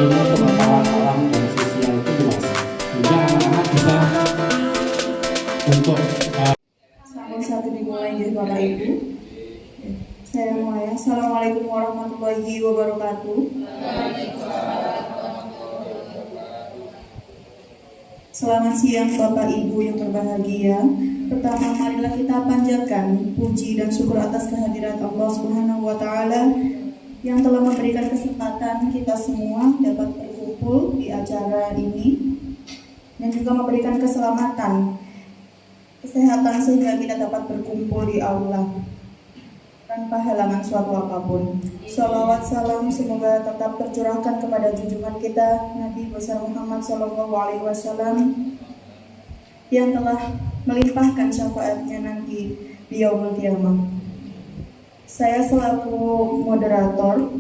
Ilmu pengetahuan alam dan sosial itu luas, sehingga anak-anak bisa untuk satu dimulai dari Bapak Ibu. Saya mulai. Assalamualaikum warahmatullahi wabarakatuh. Selamat siang Bapak Ibu yang berbahagia. Pertama, marilah kita panjatkan puji dan syukur atas kehadirat Allah Subhanahu wa Ta'ala yang telah memberikan kesempatan kita semua dapat berkumpul di acara ini dan juga memberikan keselamatan, kesehatan sehingga kita dapat berkumpul di aula tanpa halangan suatu apapun. Shalawat salam semoga tetap tercurahkan kepada junjungan kita Nabi besar Muhammad SAW yang telah melimpahkan syafaatnya nanti di yaumul qiyamah. Saya selaku moderator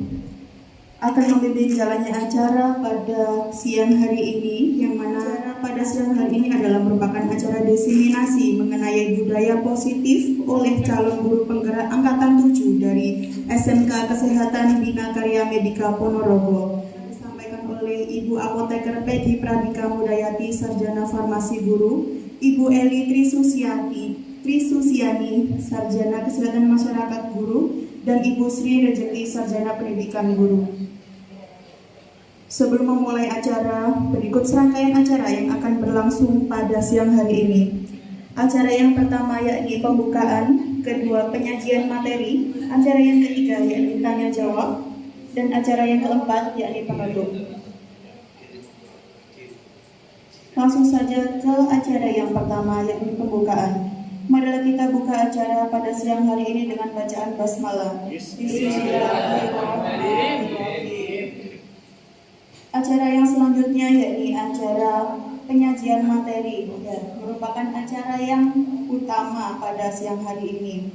akan membimbing jalannya acara pada siang hari ini, yang mana pada siang hari ini adalah merupakan acara diseminasi mengenai budaya positif oleh calon guru penggerak angkatan 7 dari SMK Kesehatan Bina Karya Medika Ponorogo. Disampaikan oleh Ibu Apoteker Peggy Pradika Mudayati, Sarjana Farmasi Guru, Ibu Eli Trisusiani, Sarjana Kesehatan Masyarakat Guru, dan Ibu Sri Rejeki, Sarjana Pendidikan Guru. Sebelum memulai acara, berikut serangkaian acara yang akan berlangsung pada siang hari ini. Acara yang pertama yakni pembukaan, kedua penyajian materi, acara yang ketiga yakni tanya jawab, dan acara yang keempat yakni penutup. Langsung saja ke acara yang pertama yakni pembukaan. Marilah kita buka acara pada siang hari ini dengan bacaan basmalah. Bismillahirrahmanirrahim. Acara yang selanjutnya yakni acara penyajian materi, merupakan acara yang utama pada siang hari ini.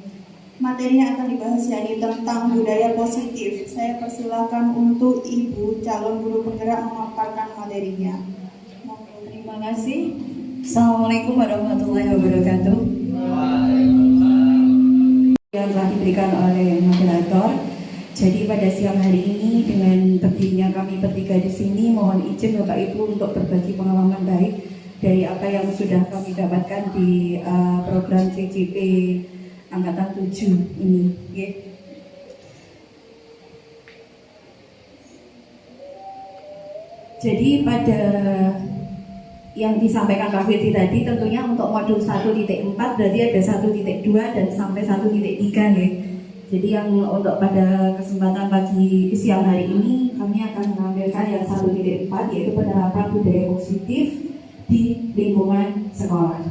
Materi yang akan dibahas yakni tentang budaya positif. Saya persilakan untuk Ibu calon guru penggerak memaparkan materinya. Terima kasih. Assalamualaikum warahmatullahi wabarakatuh. Yang telah diberikan oleh moderator. Jadi pada siang hari ini dengan berdirinya kami bertiga di sini, mohon izin Bapak Ibu untuk berbagi pengalaman baik dari apa yang sudah kami dapatkan di program CCP Angkatan 7 ini. Okay. Jadi pada yang disampaikan Kak Firti tadi, tentunya untuk modul 1.4 berarti ada 1.2 dan sampai 1.3 ya. Jadi yang untuk pada kesempatan pagi siang hari ini kami akan menampilkan yang 1.4, yaitu penerapan budaya positif di lingkungan sekolah.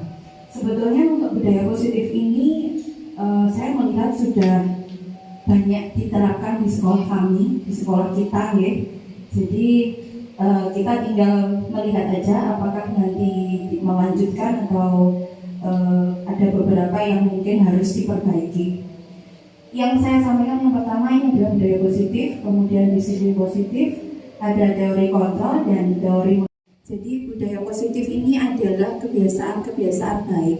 Sebetulnya untuk budaya positif ini saya melihat sudah banyak diterapkan di sekolah kami, di sekolah kita ya. Jadi kita tinggal melihat aja apakah nanti melanjutkan atau ada beberapa yang mungkin harus diperbaiki. Yang saya sampaikan yang pertama ini adalah budaya positif, kemudian disiplin positif, ada teori kontrol dan teori. Jadi budaya positif ini adalah kebiasaan-kebiasaan baik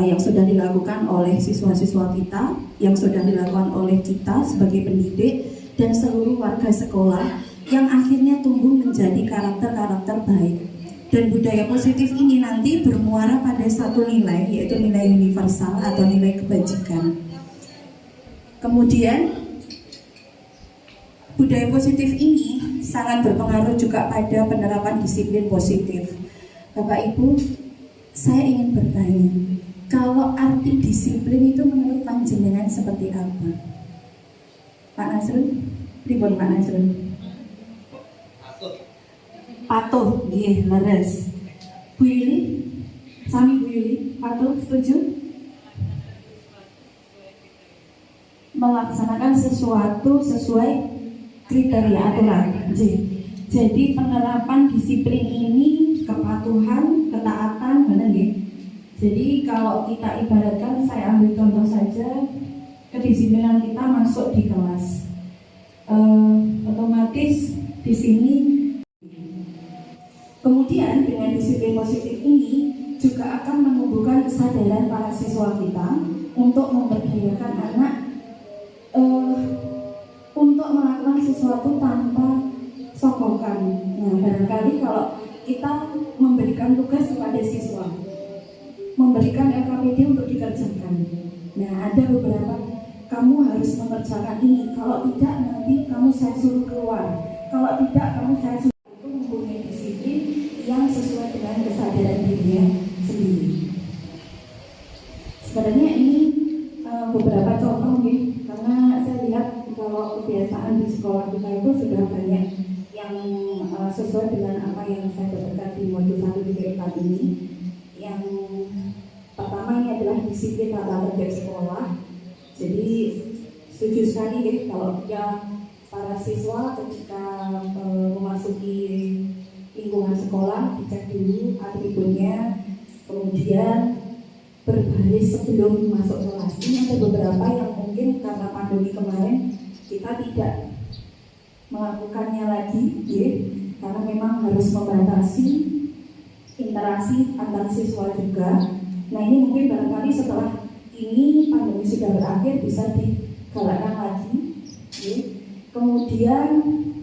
yang sudah dilakukan oleh siswa-siswa kita, yang sudah dilakukan oleh kita sebagai pendidik dan seluruh warga sekolah, yang akhirnya tumbuh menjadi karakter-karakter baik. Dan budaya positif ini nanti bermuara pada satu nilai, yaitu nilai universal atau nilai kebajikan. Kemudian budaya positif ini sangat berpengaruh juga pada penerapan disiplin positif. Bapak Ibu, saya ingin bertanya, kalau arti disiplin itu menurut panjenengan seperti apa? Pak Nasrul, ribon Pak Nasrul. Patuh, nggih, leres. Bu Yuli, sami Bu Yuli, patuh, setuju? Melaksanakan sesuatu sesuai kriteria aturan. Jadi penerapan disiplin ini kepatuhan, ketaatan, benar nggih? Jadi kalau kita ibaratkan, saya ambil contoh saja, kedisiplinan kita masuk di kelas, otomatis di sini. Kemudian dengan disiplin positif ini juga akan menumbuhkan kesadaran para siswa kita untuk memberdayakan anak untuk melakukan sesuatu tanpa sokongan. Nah, barangkali kalau kita memberikan tugas kepada siswa, memberikan LKPD untuk dikerjakan. Nah, ada beberapa, kamu harus mengerjakan ini. Kalau tidak, nanti kamu saya suruh keluar. Kalau tidak, kamu saya suruh. Itu mempunyai disiplin yang sesuai dengan kesadaran dirinya sendiri. Sebenarnya ini beberapa contoh nih, karena saya lihat kalau kebiasaan di sekolah kita itu sudah banyak yang sesuai dengan apa yang saya dapatkan di modul 1.4 ini. Yang pertama ini adalah disiplin tata tertib sekolah. Jadi setuju sekali ya kalau para siswa ketika memasuki lingkungan sekolah dicek dulu atributnya, kemudian berbaris sebelum masuk kelas. Ini ada beberapa yang mungkin karena pandemi kemarin kita tidak melakukannya lagi, ya, karena memang harus membatasi interaksi antar siswa juga. Nah, ini mungkin barangkali setelah ini pandemi sudah berakhir bisa digalakkan lagi, ya. Kemudian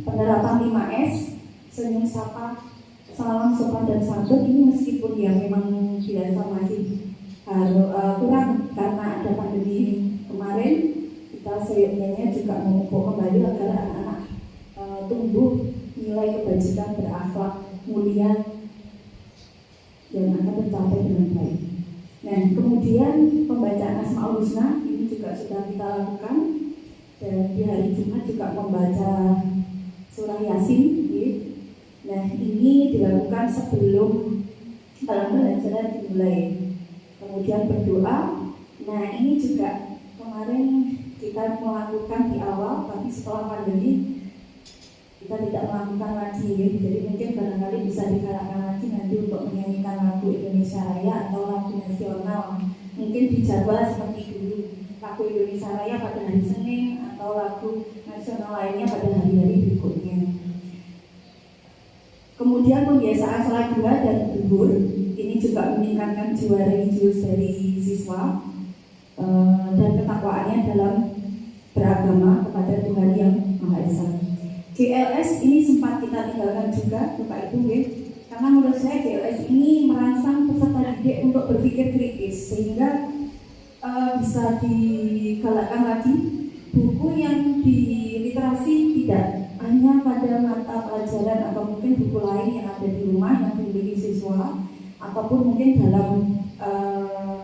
penerapan 5S, senyum, sapa, salam, sopan dan santun. Ini meskipun ya memang dirasa masih kurang karena ada pandemi kemarin, kita seyogyanya juga memupuk kembali agar anak-anak tumbuh nilai kebajikan, berakhlak mulia dan akan tercapai dengan baik. Nah, kemudian pembacaan Asmaul Husna ini juga sudah kita lakukan, dan di hari Jumat juga membaca surah Yasin, ya. Nah, ini dilakukan sebelum pelajaran dimulai. Kemudian berdoa. Nah, ini juga kemarin kita melakukan di awal, tapi setelah pandemi kita tidak melakukan lagi, ya. Jadi mungkin barangkali bisa digalakkan lagi nanti untuk menyanyikan lagu Indonesia Raya atau lagu nasional. Mungkin dijadwal seperti dulu, lagu Indonesia Raya pada hari Senin atau lagu nasional lainnya pada hari-hari berikutnya. Kemudian pembiasaan sholat duha dan zuhur, ini juga meningkatkan jiwa religius dari siswa dan ketakwaannya dalam beragama kepada Tuhan yang Maha Esa. GLS ini sempat kita tinggalkan juga, Bapak Ibu, ya. Karena menurut saya GLS ini merangsang peserta didik untuk berpikir kritis, sehingga bisa digalakkan lagi buku yang di literasi tidak hanya pada mata pelajaran atau mungkin buku lain yang ada di rumah yang dimiliki siswa, ataupun mungkin dalam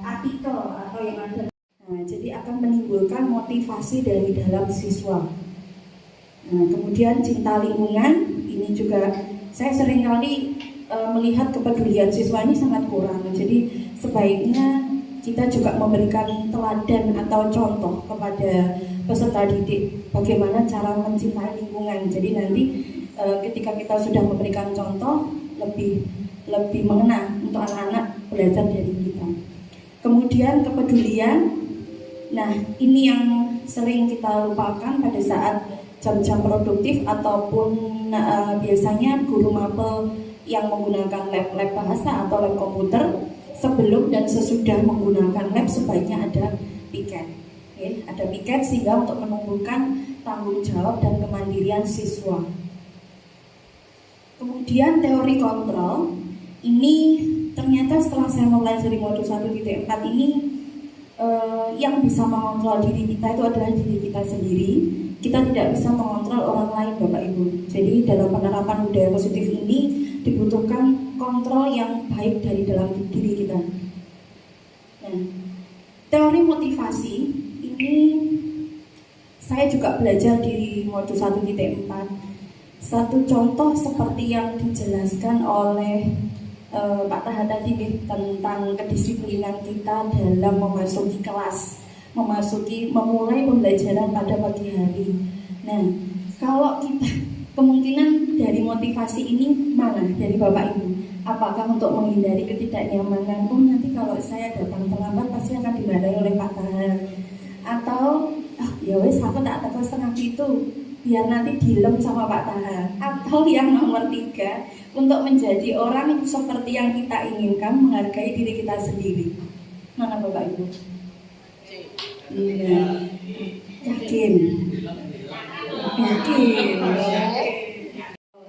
artikel atau yang ada. Nah, jadi akan menimbulkan motivasi dari dalam siswa. Nah, kemudian cinta lingkungan, ini juga saya seringkali melihat kepedulian siswa ini sangat kurang. Jadi sebaiknya kita juga memberikan teladan atau contoh kepada peserta didik bagaimana cara mencintai lingkungan. Jadi nanti ketika kita sudah memberikan contoh, lebih mengena untuk anak-anak belajar dari kita. Kemudian kepedulian. Nah, ini yang sering kita lupakan pada saat jam-jam produktif ataupun biasanya guru mapel yang menggunakan lab bahasa atau lab komputer. Sebelum dan sesudah menggunakan lab sebaiknya ada piket, ya, ada piket sehingga untuk menumbuhkan tanggung jawab dan kemandirian siswa. Kemudian teori kontrol, ini ternyata setelah saya mempelajari modul 1.4 ini yang bisa mengontrol diri kita itu adalah diri kita sendiri. Kita tidak bisa mengontrol orang lain, Bapak Ibu. Jadi dalam penerapan budaya positif ini dibutuhkan kontrol yang baik dari dalam diri kita. Nah, teori motivasi ini saya juga belajar di modul 1.4. Satu contoh seperti yang dijelaskan oleh Pak Taha tadi tentang kedisiplinan kita dalam memasuki kelas, memulai pembelajaran pada pagi hari. Nah, kalau kita kemungkinan dari motivasi ini mana dari Bapak Ibu? Apakah untuk menghindari ketidaknyamanan? Oh, nanti kalau saya datang terlambat pasti akan dimarahi oleh Pak Taha. Atau ya wes aku tak setengah itu. biar nanti dilem sama Pak Taha. Atau yang nomor 3, untuk menjadi orang yang seperti yang kita inginkan, menghargai diri kita sendiri. Mana Bapak Ibu? Iya. Yakin?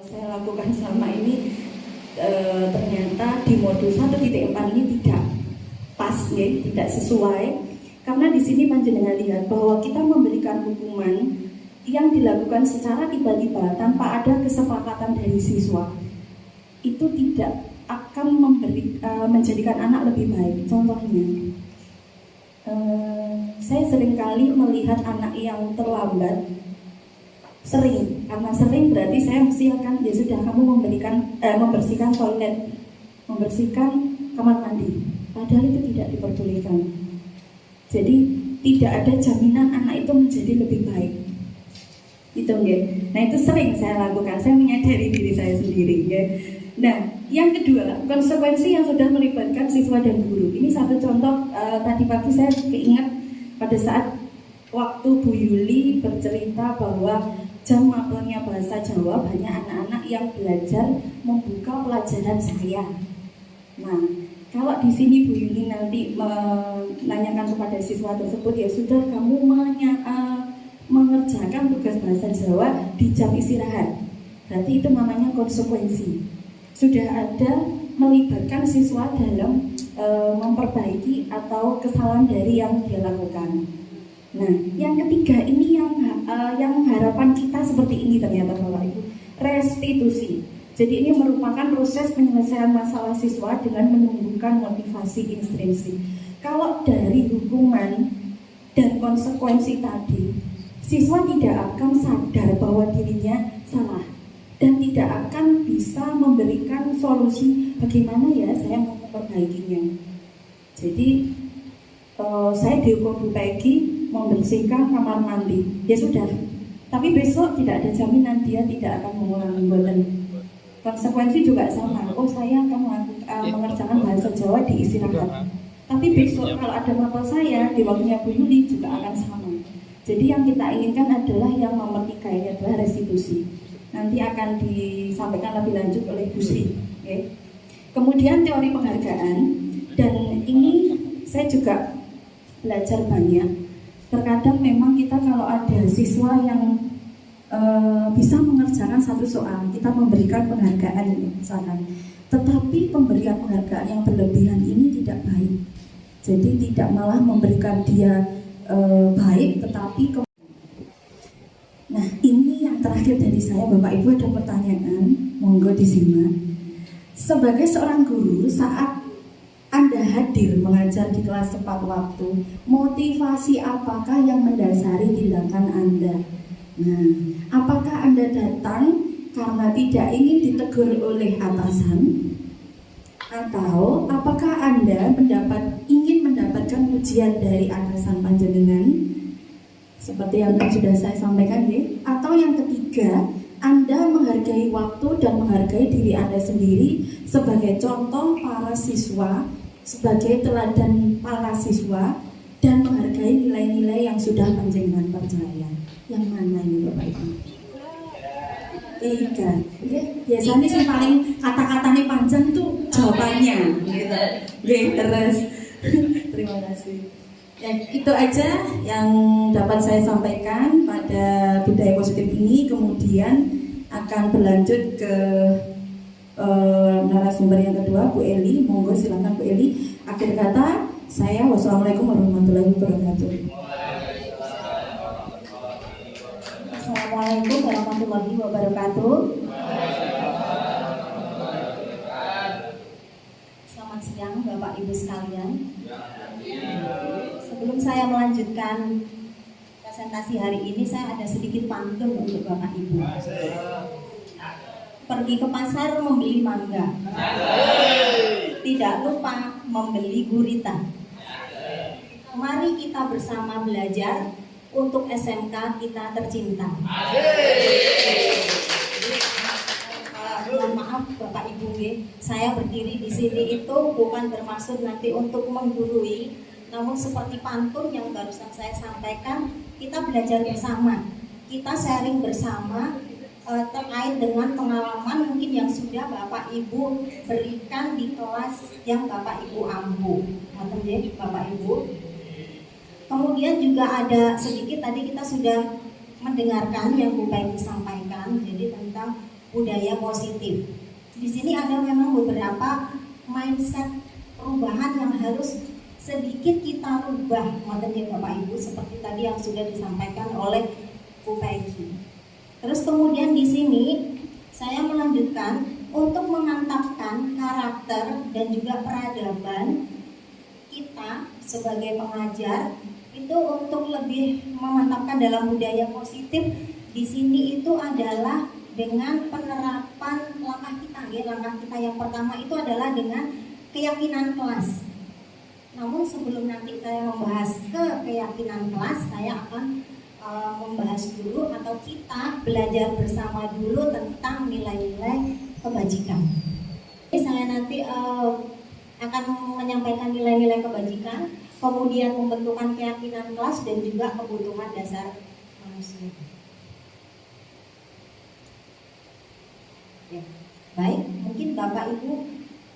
Saya lakukan selama ini ternyata di modul 1.4 ini tidak pas, ya, tidak sesuai. Karena di sini panjenengan lihat bahwa kita memberikan hukuman yang dilakukan secara tiba-tiba tanpa ada kesepakatan dari siswa, itu tidak akan menjadikan anak lebih baik. Contohnya, saya seringkali melihat anak yang terlambat. Karena sering berarti saya mesti akan, ya sudah, kamu membersihkan toilet, membersihkan kamar mandi. Padahal itu tidak diperbolehkan. Jadi tidak ada jaminan anak itu menjadi lebih baik. Itu ya. Nah, itu sering saya lakukan. Saya menyadari diri saya sendiri ya. Nah, yang kedua, konsekuensi yang sudah melibatkan siswa dan guru. Ini satu contoh, tadi pagi saya keinget pada saat waktu Bu Yuli bercerita bahwa jam mapelnya bahasa Jawa banyak anak-anak yang belajar membuka pelajaran saya. Nah, kalau di sini Bu Yuli nanti menanyakan kepada siswa tersebut, ya sudah, kamu mengerjakan tugas bahasa Jawa di jam istirahat. Berarti itu namanya konsekuensi. Sudah ada melibatkan siswa dalam memperbaiki atau kesalahan dari yang dia lakukan. Nah, yang ketiga ini yang harapan kita seperti ini ternyata Bapak Ibu, restitusi. Jadi ini merupakan proses penyelesaian masalah siswa dengan menumbuhkan motivasi intrinsik. Kalau dari hukuman dan konsekuensi tadi, siswa tidak akan sadar bahwa dirinya salah dan tidak akan bisa memberikan solusi bagaimana ya saya mau memperbaikinya. Jadi saya dihukum Bu Peggy membersihkan kamar mandi, ya sudah. Tapi besok tidak ada jaminan dia tidak akan mengulangi buatan. Konsekuensi juga sama. Oh, saya akan mengerjakan bahasa Jawa di istirahat. Tapi besok kalau ada mapel saya di waktunya Bu Yuli juga akan sama. Jadi yang kita inginkan adalah yang nomor 3 ini adalah restitusi. Nanti akan disampaikan lebih lanjut oleh Bu Sri. Okay. Kemudian teori penghargaan, dan ini saya juga belajar banyak. Terkadang memang kita kalau ada siswa yang bisa mengerjakan satu soal, kita memberikan penghargaan misalkan. Tetapi pemberian penghargaan yang berlebihan ini tidak baik. Jadi tidak malah memberikan dia baik, tetapi nah, ini yang terakhir dari saya, Bapak Ibu, ada pertanyaan, monggo disimak. Sebagai seorang guru, saat Anda hadir mengajar di kelas tepat waktu, motivasi apakah yang mendasari tindakan Anda? Nah, apakah Anda datang karena tidak ingin ditegur oleh atasan? Atau apakah Anda ingin mendapatkan pujian dari atasan panjenengan? Seperti yang sudah saya sampaikan ya. Atau yang ketiga, Anda menghargai waktu dan menghargai diri Anda sendiri sebagai contoh para siswa, sebagai teladan para siswa, dan menghargai nilai-nilai yang sudah panjenengan percaya. Yang mana ini Bapak Ibu? Tiga. Biasanya sih paling kata-katanya panjang itu jawabannya. Terus terima kasih. Ya, itu aja yang dapat saya sampaikan pada budaya positif ini. Kemudian akan berlanjut ke narasumber yang kedua, Bu Eli. Monggo silakan Bu Eli. Akhir kata saya, wassalamualaikum warahmatullahi wabarakatuh. Assalamualaikum warahmatullahi wabarakatuh. Selamat siang Bapak Ibu sekalian. Sebelum saya melanjutkan presentasi hari ini, saya ada sedikit pantun untuk Bapak Ibu. Pergi ke pasar membeli mangga, tidak lupa membeli gurita. Mari kita bersama belajar untuk SMK kita tercinta. Mohon maaf Bapak Ibu, saya berdiri di sini itu bukan bermaksud nanti untuk menggurui, namun seperti pantun yang barusan saya sampaikan, kita belajar bersama. kita sharing bersama terkait dengan pengalaman mungkin yang sudah Bapak Ibu berikan di kelas yang Bapak Ibu ampu. Bapak Ibu. Kemudian juga ada sedikit tadi kita sudah mendengarkan yang Bu Baiki sampaikan, jadi tentang budaya positif. Di sini ada memang beberapa mindset perubahan yang harus sedikit kita rubah, Bapak Ibu, seperti tadi yang sudah disampaikan oleh Bu Baiki. Terus kemudian di sini saya melanjutkan untuk memantapkan karakter dan juga peradaban kita sebagai pengajar itu untuk lebih memantapkan dalam budaya positif. Di sini itu adalah dengan penerapan langkah kita, ya. Langkah kita yang pertama itu adalah dengan keyakinan kelas. Namun sebelum nanti saya membahas keyakinan kelas, saya akan membahas dulu atau kita belajar bersama dulu tentang nilai-nilai kebajikan. Jadi saya nanti akan menyampaikan nilai-nilai kebajikan, kemudian pembentukan keyakinan kelas dan juga kebutuhan dasar manusia. Ya. Baik, mungkin Bapak Ibu,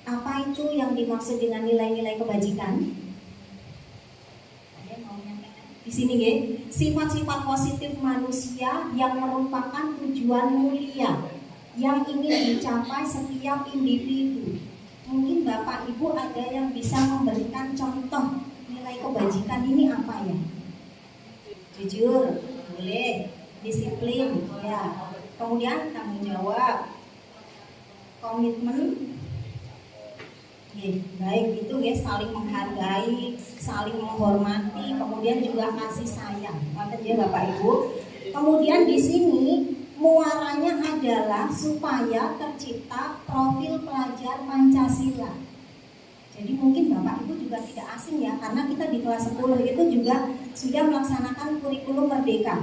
apa itu yang dimaksud dengan nilai-nilai kebajikan? Ada yang mau menyampaikan? Di sini ya, sifat-sifat positif manusia yang merupakan tujuan mulia yang ingin dicapai setiap individu. Mungkin Bapak Ibu ada yang bisa memberikan contoh nilai kebajikan ini apa ya? Jujur, boleh. Disiplin, ya. Kemudian tanggung jawab, komitmen, ya, baik itu ya, saling menghargai, saling menghormati, kemudian juga kasih sayang. Ya Bapak Ibu. Kemudian di sini muaranya adalah supaya tercipta profil pelajar Pancasila. Jadi mungkin Bapak Ibu juga tidak asing ya, karena kita di kelas 10 itu juga sudah melaksanakan kurikulum merdeka.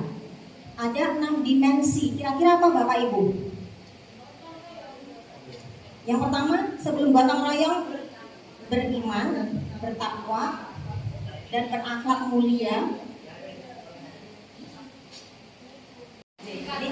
Ada 6 dimensi, kira-kira apa Bapak Ibu? Yang pertama, sebelum gotong royong, beriman, bertakwa, dan berakhlak mulia. Jadi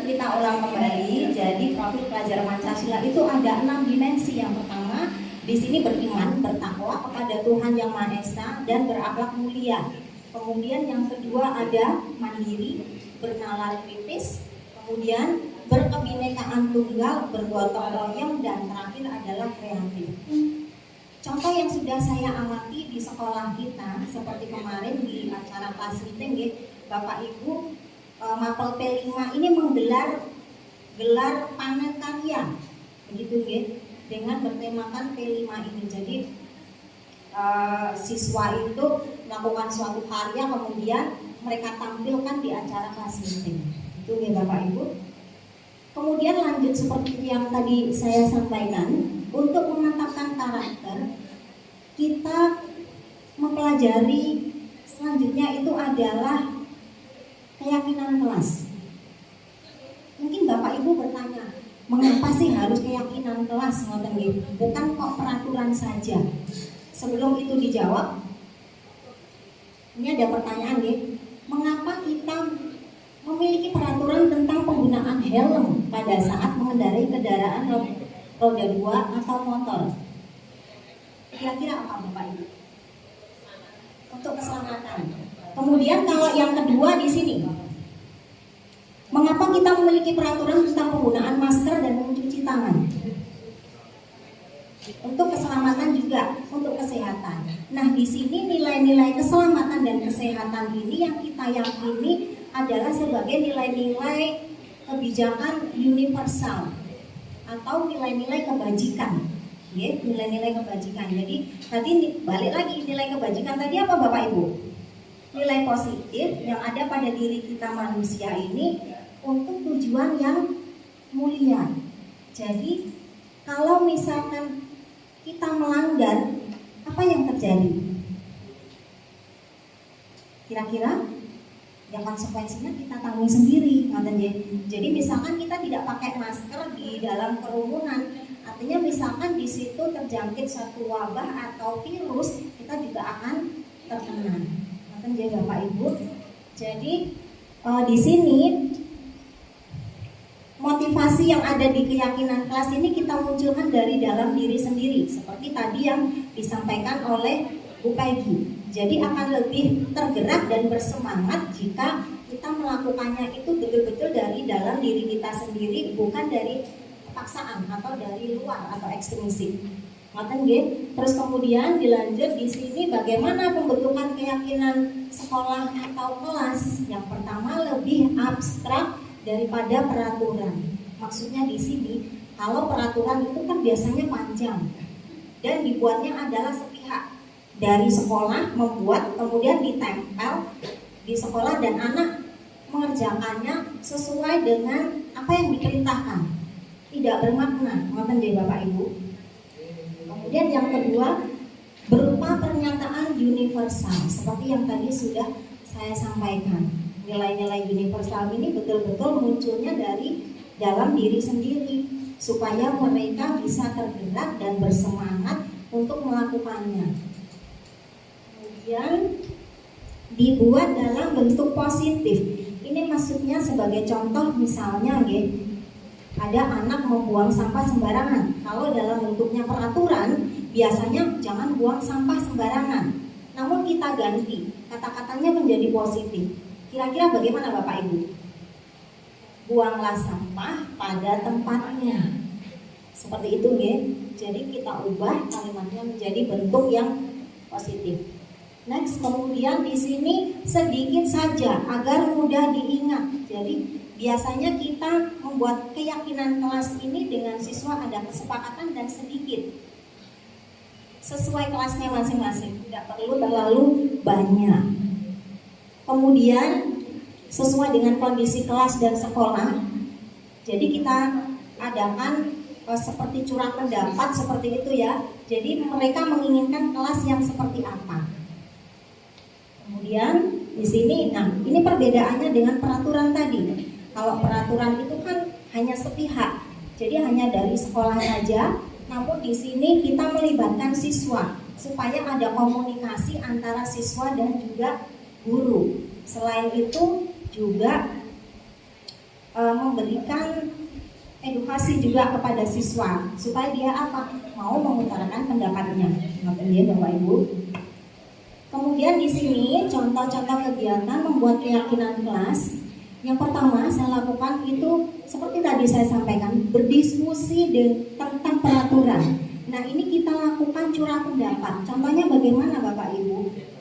kita ulang kembali. Jadi profil pelajar Pancasila itu ada 6 dimensi. Yang pertama, di sini beriman, bertakwa kepada Tuhan Yang Maha Esa dan berakhlak mulia. Kemudian yang kedua ada mandiri, bernalar kritis. Kemudian berkebinekaan tunggal, bergotong royong, dan terakhir adalah kreatif. Contoh yang sudah saya amati di sekolah kita, seperti kemarin di acara kelas meeting ya, Bapak Ibu, Mapel P5 ini menggelar panen karya, begitu ya, dengan bertemakan P5 ini. Jadi siswa itu melakukan suatu karya, kemudian mereka tampilkan di acara kelas meeting. Itu ya Bapak Ibu. Kemudian lanjut seperti yang tadi saya sampaikan, untuk memantapkan karakter, kita mempelajari selanjutnya itu adalah keyakinan kelas. Mungkin Bapak Ibu bertanya, mengapa sih harus keyakinan kelas? Bukan kok peraturan saja. Sebelum itu dijawab, ini ada pertanyaan ya, mengapa kita memiliki peraturan tentang penggunaan helm pada saat mengendarai kendaraan roda 2 atau motor? Kira-kira apa Bapak Ibu? Untuk keselamatan. Kemudian kalau yang kedua di sini, mengapa kita memiliki peraturan tentang penggunaan masker dan mencuci tangan? Untuk keselamatan juga, untuk kesehatan. Nah, di sini nilai-nilai keselamatan dan kesehatan ini yang kita yakini adalah sebagai nilai-nilai kebijakan universal atau nilai-nilai kebajikan. Ya, nilai-nilai kebajikan. Jadi tadi balik lagi, nilai kebajikan tadi apa Bapak Ibu? Nilai positif yang ada pada diri kita manusia ini untuk tujuan yang mulia. Jadi kalau misalkan kita melanggar, apa yang terjadi? Kira-kira ya konsekuensinya kita tanggung sendiri. Jadi misalkan kita tidak pakai masker di dalam kerumunan, artinya misalkan di situ terjangkit suatu wabah atau virus, kita juga akan terkena. Jadi Bapak Ibu, jadi Di sini motivasi yang ada di keyakinan kelas ini kita munculkan dari dalam diri sendiri, seperti tadi yang disampaikan oleh Bu Peggy. Jadi akan lebih tergerak dan bersemangat jika kita melakukannya itu betul-betul dari dalam diri kita sendiri, bukan dari paksaan atau dari luar atau ekstrinsi. Terus kemudian dilanjut di sini bagaimana pembentukan keyakinan sekolah atau kelas. Yang pertama lebih abstrak daripada peraturan. Maksudnya di sini kalau peraturan itu kan biasanya panjang dan dibuatnya adalah sepihak. Dari sekolah membuat, kemudian ditempel di sekolah dan anak mengerjakannya sesuai dengan apa yang diperintahkan, tidak bermakna. Ngoten nggih Bapak Ibu. Kemudian yang kedua berupa pernyataan universal, seperti yang tadi sudah saya sampaikan. Nilai-nilai universal ini betul-betul munculnya dari dalam diri sendiri supaya mereka bisa tergerak dan bersemangat untuk melakukannya. Kemudian dibuat dalam bentuk positif. Ini maksudnya sebagai contoh, misalnya ada anak membuang sampah sembarangan. Kalau dalam bentuknya peraturan, biasanya jangan buang sampah sembarangan. Namun kita ganti, kata-katanya menjadi positif. Kira-kira bagaimana Bapak Ibu? Buanglah sampah pada tempatnya. Seperti itu Jadi kita ubah kalimatnya menjadi bentuk yang positif. Next, kemudian di sini sedikit saja agar mudah diingat. Jadi biasanya kita membuat keyakinan kelas ini dengan siswa ada kesepakatan dan sedikit sesuai kelasnya masing-masing, tidak perlu terlalu banyak. Kemudian sesuai dengan kondisi kelas dan sekolah, jadi kita adakan seperti curah pendapat seperti itu ya. Jadi mereka menginginkan kelas yang seperti apa. Kemudian di sini, ini perbedaannya dengan peraturan tadi. Kalau peraturan itu kan hanya sepihak, jadi hanya dari sekolah saja. Namun di sini kita melibatkan siswa supaya ada komunikasi antara siswa dan juga guru. Selain itu juga memberikan edukasi juga kepada siswa supaya dia mau mengutarakan pendapatnya. Bapak Ibu. Kemudian di sini contoh-contoh kegiatan membuat keyakinan kelas. Yang pertama saya lakukan itu seperti tadi saya sampaikan, berdiskusi tentang peraturan. Nah ini kita lakukan curah pendapat. Contohnya bagaimana Bapak Ibu?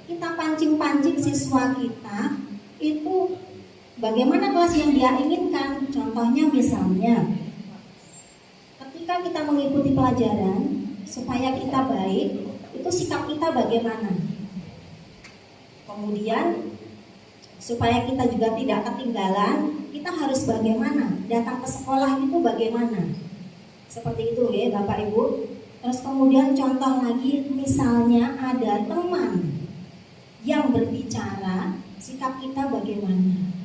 Kita pancing-pancing siswa kita itu bagaimana kelas yang dia inginkan. Contohnya misalnya ketika kita mengikuti pelajaran supaya kita baik, itu sikap kita bagaimana? Kemudian supaya kita juga tidak ketinggalan, kita harus bagaimana? Datang ke sekolah itu bagaimana? Seperti itu Bapak Ibu. Terus kemudian contoh lagi, misalnya ada teman yang berbicara, sikap kita bagaimana?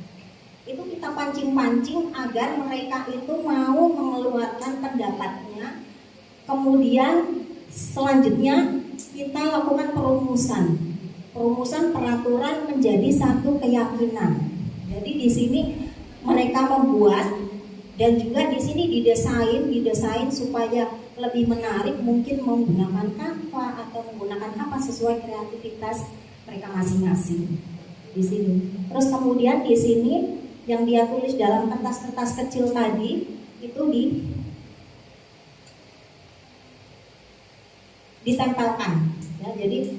Itu kita pancing-pancing agar mereka itu mau mengeluarkan pendapatnya. Kemudian selanjutnya kita lakukan perumusan peraturan menjadi satu keyakinan. Jadi di sini mereka membuat dan juga di sini didesain supaya lebih menarik, mungkin menggunakan Canva atau menggunakan apa sesuai kreativitas mereka masing-masing. Di sini. Terus kemudian di sini yang dia tulis dalam kertas-kertas kecil tadi itu ditempelkan. Ya, jadi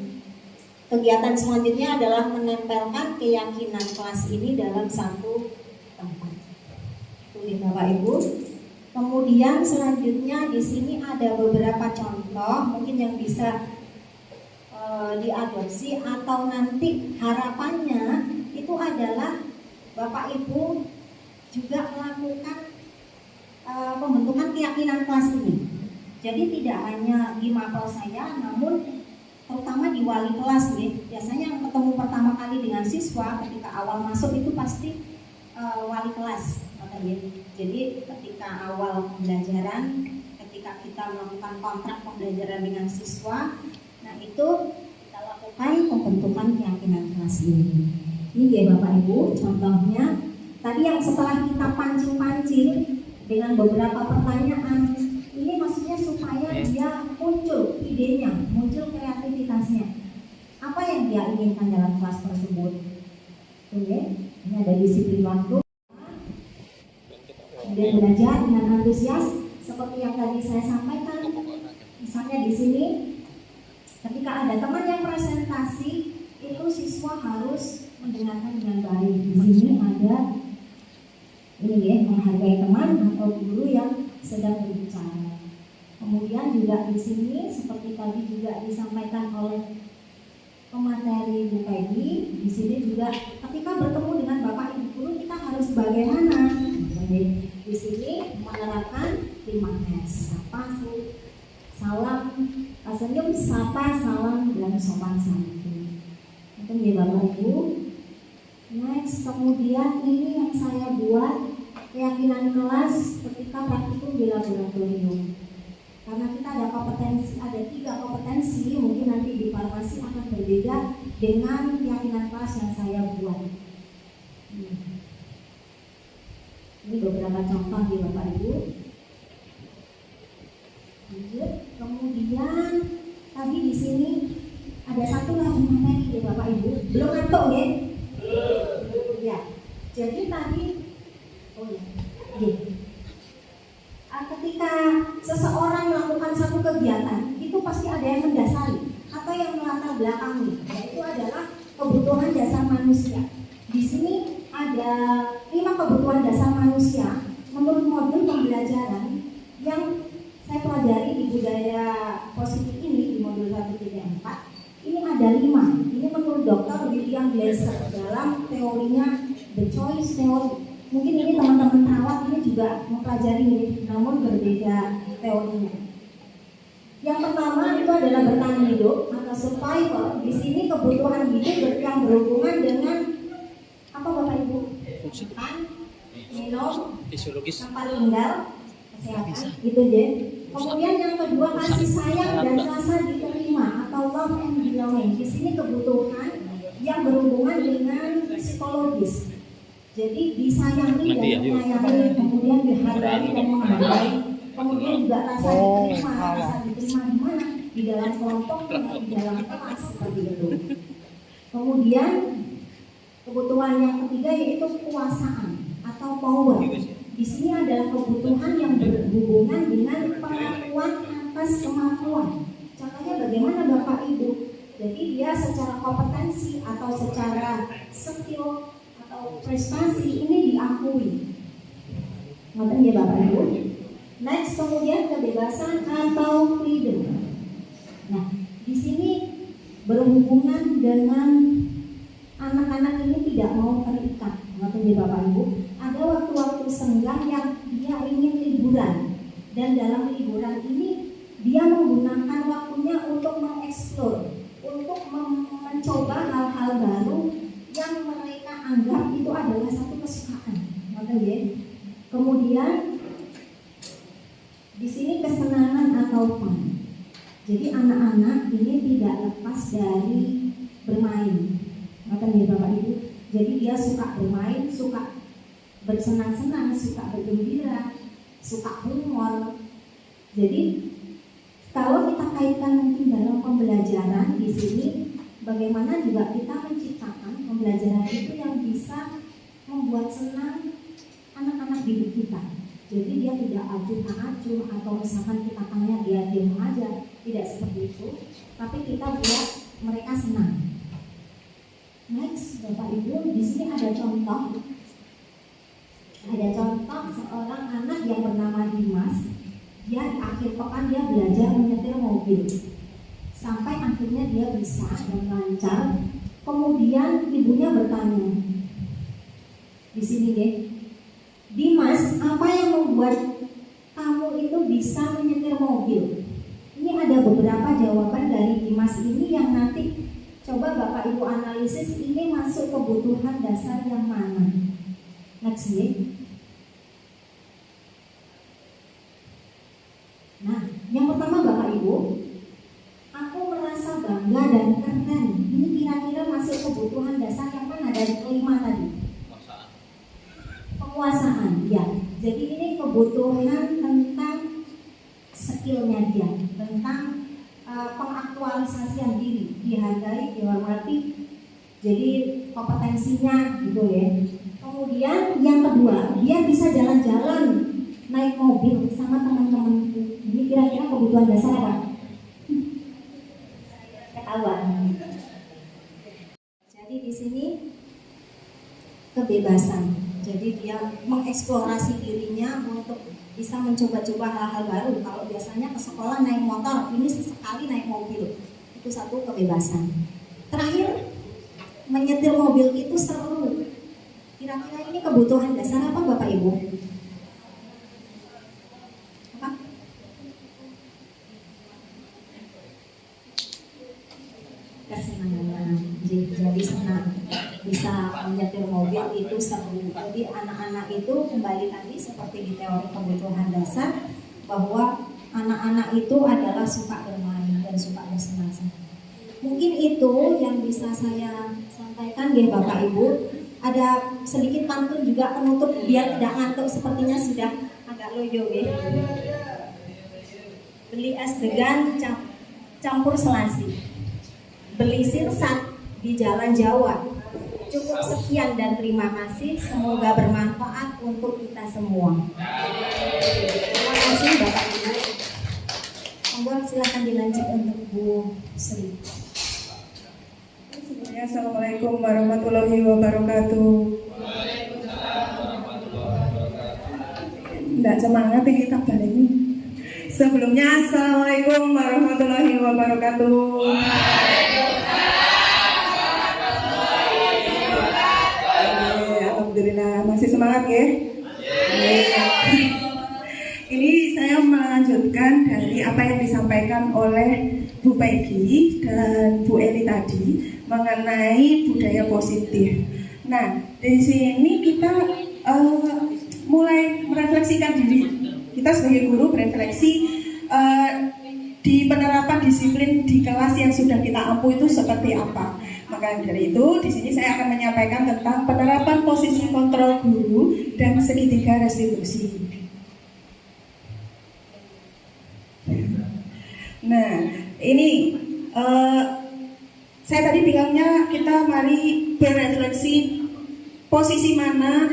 kegiatan selanjutnya adalah menempelkan keyakinan kelas ini dalam satu tempat. Itu Bapak Ibu. Kemudian selanjutnya di sini ada beberapa contoh mungkin yang bisa diadopsi atau nanti harapannya itu adalah Bapak Ibu juga melakukan pembentukan keyakinan kelas ini. Jadi tidak hanya di mapel saya, namun terutama di wali kelas biasanya yang ketemu pertama kali dengan siswa ketika awal masuk itu pasti wali kelas. Jadi ketika awal pembelajaran, ketika kita melakukan kontrak pembelajaran dengan siswa, nah itu kita lakukan pembentukan keyakinan kelas ini. Ini ya Bapak Ibu, contohnya tadi yang setelah kita pancing-pancing dengan beberapa pertanyaan, ini maksudnya supaya dia muncul idenya, muncul kreativitasnya. Apa yang dia inginkan dalam kelas tersebut? Oke, ini ada disiplin waktu. Kemudian belajar dengan antusias, seperti yang tadi saya sampaikan. Misalnya di sini, ketika ada teman yang presentasi, itu siswa harus mendengarkan dengan baik. Di sini ada ini ya, menghargai teman atau guru yang sedang berbicara. Kemudian juga di sini, seperti tadi juga disampaikan oleh pemateri Bu Peggy, di sini juga ketika bertemu dengan Bapak Ibu guru kita harus bagaimana? Jadi, di sini menerapkan 5S, sapa, salam, senyum, sapa, salam, dan sopan santun. Itu ya Bapak Ibu. Next, kemudian ini yang saya buat keyakinan kelas ketika praktikum di laboratorium. Karena kita ada kompetensi, ada 3 kompetensi, mungkin nanti di farmasi akan berbeda dengan keyakinan kelas yang saya buat. Ini beberapa contoh di Bapak Ibu. Lanjut, kemudian tadi di sini ada satu lagi materi di Bapak Ibu. Belum ngantuk ya? Ya. Jadi tadi, ketika seseorang melakukan satu kegiatan, itu pasti ada yang mendasari atau yang melatar belakangi, yaitu adalah kebutuhan dasar manusia. Di sini ada 5 kebutuhan dasar manusia menurut modul pembelajaran yang saya pelajari di budaya positif ini di modul 1.4. Ini ada 5. Ini menurut Dr. William Glasser dalam teorinya The Choice Theory. Mungkin ini teman-teman perawat ini juga mempelajari ini, namun berbeda teorinya. Yang pertama itu adalah bertahan hidup atau survival. Di sini kebutuhan hidup yang berhubungan dengan apa Bapak Ibu? Makan, minum, tempat tinggal, kesehatan, gitu ya. Kemudian yang kedua kasih sayang dan rasa diterima atau love and belonging. Di sini kebutuhan yang berhubungan dengan psikologis. Jadi disayangi dan menyayangi, kemudian dihargai dan menghargai, kemudian juga rasa diterima di mana? Di dalam kelompok, di dalam kelas seperti itu. Kemudian kebutuhan yang ketiga yaitu kekuasaan atau power. Di sini adalah kebutuhan yang berhubungan dengan pengakuan atas kemampuan. Contohnya bagaimana Bapak Ibu? Jadi dia secara kompetensi atau secara skill prestasi ini diakui. Ngerti ya Bapak Ibu? Next, kemudian kebebasan atau freedom. Nah, di sini berhubungan dengan anak-anak ini tidak mau terikat. Ngerti ya Bapak Ibu? Ada waktu-waktu senggang yang dia ingin liburan, dan dalam liburan ini dia menggunakan waktunya untuk mengeksplor, untuk mencoba hal-hal baru yang mereka anggap itu adalah satu kesukaan, ya. Kemudian di sini kesenangan atau fun. Jadi anak-anak ini tidak lepas dari bermain, ya Bapak Ibu. Jadi dia suka bermain, suka bersenang-senang, suka bergembira, suka humor. Jadi kalau kita kaitkan mungkin dalam pembelajaran di sini, bagaimana juga kita menciptakan pembelajaran itu yang bisa membuat senang anak-anak didik kita. Jadi dia tidak acuh-acuh atau misalkan kita tanya dia diam aja, tidak seperti itu. Tapi kita buat mereka senang. Next, Bapak Ibu, di sini ada contoh. Ada contoh seorang anak yang bernama Dimas. Dia di akhir pekan dia belajar menyetir mobil. Sampai akhirnya dia bisa dan lancar. Kemudian ibunya bertanya, di sini deh, Dimas, apa yang membuat kamu itu bisa menyetir mobil? Ini ada beberapa jawaban dari Dimas ini yang nanti coba Bapak Ibu analisis ini masuk kebutuhan dasar yang mana. Next nih. Nah, yang pertama Bapak Ibu, aku merasa bangga dan keren. Ini kira-kira masuk kebutuhan dasar yang mana dari kelima tadi? kebutuhan tentang skillnya dia, tentang pengaktualisasian diri, dihargai, dihormati, jadi kompetensinya gitu ya. Kemudian yang kedua, dia bisa jalan-jalan naik mobil sama teman-teman. Ini kira-kira kebutuhan dasar apa? Ketahuan. Jadi di sini kebebasan. Jadi dia mengeksplorasi dirinya untuk bisa mencoba-coba hal-hal baru. Kalau biasanya ke sekolah naik motor, ini sesekali naik mobil. Itu satu kebebasan. Terakhir, menyetir mobil itu seru. Kira-kira ini kebutuhan dasar apa Bapak Ibu? Apa? Kesenangan. Jadi senang bisa menyetir mobil itu seru. Jadi anak-anak itu kembali tadi seperti di teori kebutuhan dasar, bahwa anak-anak itu adalah suka bermain dan suka bersenang-senang. Mungkin itu yang bisa saya sampaikan ya Bapak Ibu. Ada sedikit pantun juga penutup biar tidak ngantuk, sepertinya sudah agak loyo ya. Beli es degan campur selasi, beli sirsat di jalan Jawa. Cukup sekian dan terima kasih. Semoga bermanfaat untuk kita semua. Terima kasih Bapak Ibu. Monggo silakan dilanjut untuk Bu Sri. Assalamualaikum warahmatullahi wabarakatuh. Tidak semangat ini kabar ini. Sebelumnya Assalamualaikum warahmatullahi wabarakatuh. Alhamdulillah masih semangat ya. Ini saya melanjutkan dari apa yang disampaikan oleh Bu Peggy dan Bu Eli tadi mengenai budaya positif. Nah, di sini kita mulai merefleksikan diri. Kita sebagai guru berefleksi di penerapan disiplin di kelas yang sudah kita ampu itu seperti apa. Maka dari itu, di sini saya akan menyampaikan tentang penerapan posisi kontrol guru dan segitiga restitusi. Nah, ini saya tadi bilangnya kita mari berefleksi posisi mana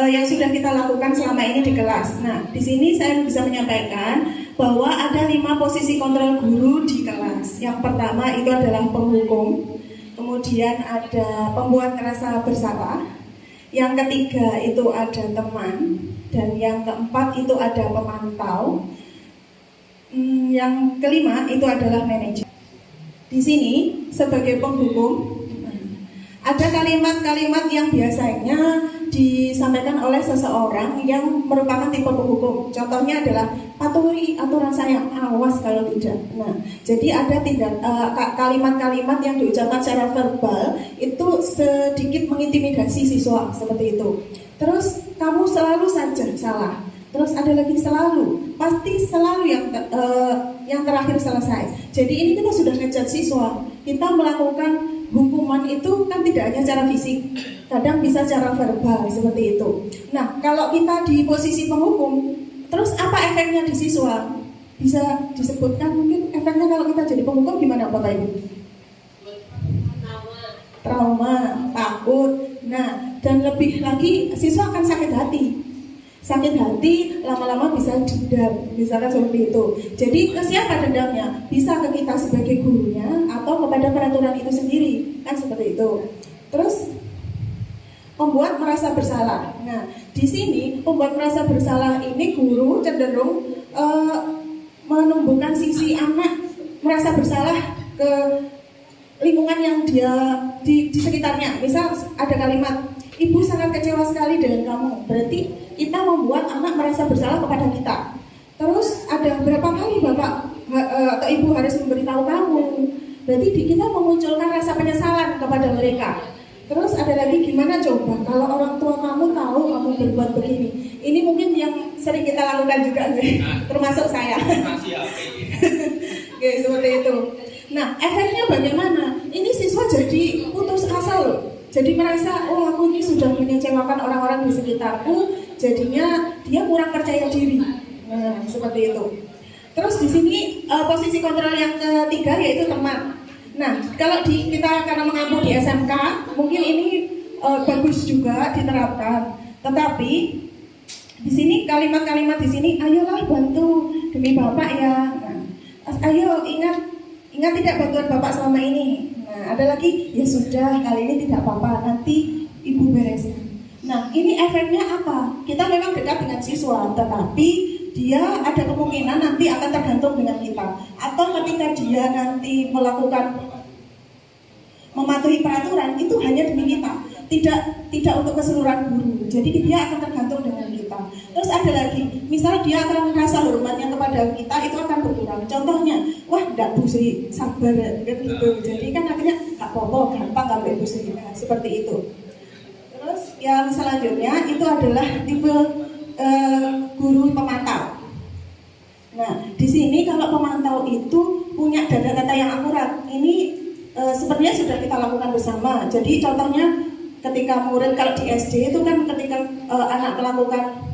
yang sudah kita lakukan selama ini di kelas. Nah, di sini saya bisa menyampaikan bahwa ada 5 posisi kontrol guru di kelas. Yang pertama itu adalah penghukum, kemudian ada pembuat merasa bersalah, yang ketiga itu ada teman, dan yang keempat itu ada pemantau, yang kelima itu adalah manajer. Di sini sebagai penghukum ada kalimat-kalimat yang biasanya disampaikan oleh seseorang yang merupakan tipe penghukum. Contohnya adalah patuhi aturan saya, awas kalau tidak. Nah, jadi ada kalimat-kalimat yang diucapkan secara verbal itu sedikit mengintimidasi siswa seperti itu. Terus kamu selalu saja salah. Terus ada lagi selalu, pasti selalu yang terakhir selesai. Jadi ini kita sudah ngejat siswa. Kita melakukan hukuman itu kan tidak hanya secara fisik, kadang bisa secara verbal seperti itu. Nah, kalau kita di posisi penghukum, terus apa efeknya di siswa? Bisa disebutkan mungkin efeknya kalau kita jadi penghukum gimana Bapak Ibu? Trauma, takut. Nah, dan lebih lagi siswa akan sakit hati. Sakit hati lama-lama bisa dendam, misalkan seperti itu. Jadi ke siapa dendamnya? Bisa ke kita sebagai gurunya atau kepada peraturan itu sendiri, kan seperti itu. Terus membuat merasa bersalah. Nah, di sini membuat merasa bersalah ini guru cenderung menumbuhkan sisi anak merasa bersalah ke lingkungan yang dia di sekitarnya. Misal ada kalimat, ibu sangat kecewa sekali dengan kamu. Berarti kita membuat anak merasa bersalah kepada kita. Terus ada berapa kali bapak atau ibu harus memberitahu kamu. Berarti kita memunculkan rasa penyesalan kepada mereka. Terus ada lagi gimana coba kalau orang tua kamu tahu kamu berbuat begini. Ini mungkin yang sering kita lakukan juga, termasuk saya. Oke, seperti itu. Nah, efeknya bagaimana? Ini siswa jadi putus asa loh. Jadi merasa, oh aku ini sudah mengecewakan orang-orang di sekitarku. jadinya dia kurang percaya diri. Nah, seperti itu. Terus di sini posisi kontrol yang ketiga yaitu teman. Nah, kalau kita karena mengampu di SMK, mungkin ini bagus juga diterapkan. Tetapi di sini kalimat-kalimat di sini, ayolah bantu demi Bapak ya. Nah, ayo ingat tidak bantuan Bapak selama ini. Nah, ada lagi, ya sudah kali ini tidak apa-apa, nanti Ibu bereskan. Nah, ini efeknya apa? Kita memang dekat dengan siswa, tetapi dia ada kemungkinan nanti akan tergantung dengan kita. Atau ketika dia nanti mematuhi peraturan, itu hanya demi kita, tidak untuk keseluruhan guru. Jadi dia akan tergantung dengan kita. Terus ada lagi, misal dia akan merasa hormatnya kepada kita itu akan berkurang. Contohnya, wah enggak Bu Sri, sabar kan gitu. Jadi kan akhirnya tak apa-apa, gampang nggak Bu Sri, nah, seperti itu. Terus yang selanjutnya itu adalah tipe guru pemantau. Nah, di sini kalau pemantau itu punya data-data yang akurat. Ini sepertinya sudah kita lakukan bersama. Jadi contohnya ketika murid kalau di SD itu kan ketika anak melakukan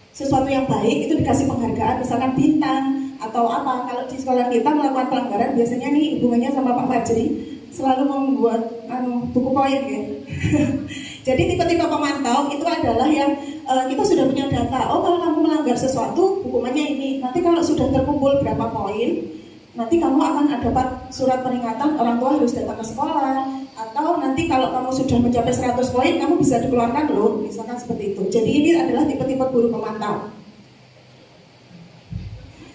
sesuatu yang baik itu dikasih penghargaan, misalkan bintang atau apa. Kalau di sekolah kita melakukan pelanggaran biasanya nih hubungannya sama Pak Fajri selalu membuat buku poin ya. Jadi tipe-tipe pemantau itu adalah yang kita sudah punya data. Oh, kalau kamu melanggar sesuatu hukumannya ini. Nanti kalau sudah terkumpul berapa poin, nanti kamu akan dapat surat peringatan, orang tua harus datang ke sekolah. Atau nanti kalau kamu sudah mencapai 100 poin, kamu bisa dikeluarkan loh, misalkan seperti itu. Jadi ini adalah tipe-tipe guru pemantau.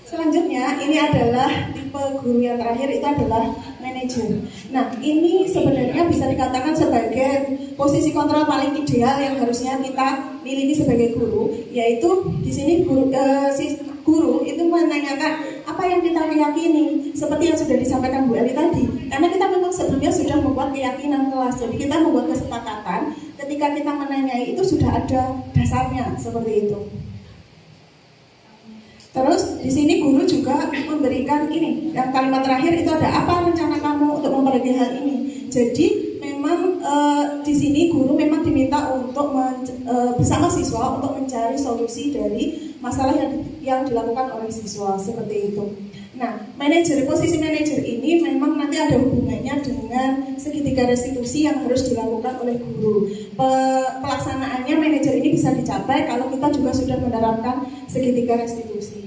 Selanjutnya ini adalah tipe guru yang terakhir, itu adalah manajer. Nah, ini sebenarnya bisa dikatakan sebagai posisi kontrol paling ideal yang harusnya kita miliki sebagai guru, yaitu di sini guru itu menanyakan apa yang kita yakini, seperti yang sudah disampaikan Bu Eli tadi. Karena kita memang sebelumnya sudah membuat keyakinan kelas, jadi kita membuat kesepakatan ketika kita menanyai itu sudah ada dasarnya seperti itu. Terus di sini guru juga memberikan ini, yang kalimat terakhir itu ada apa rencana kamu untuk memperbaiki hal ini. Jadi memang di sini guru memang diminta untuk bersama siswa untuk mencari solusi dari masalah yang dilakukan oleh siswa seperti itu. Nah, posisi manajer ini memang nanti ada hubungannya dengan segitiga restitusi yang harus dilakukan oleh guru. Pelaksanaannya manajer ini bisa dicapai kalau kita juga sudah menerapkan segitiga restitusi.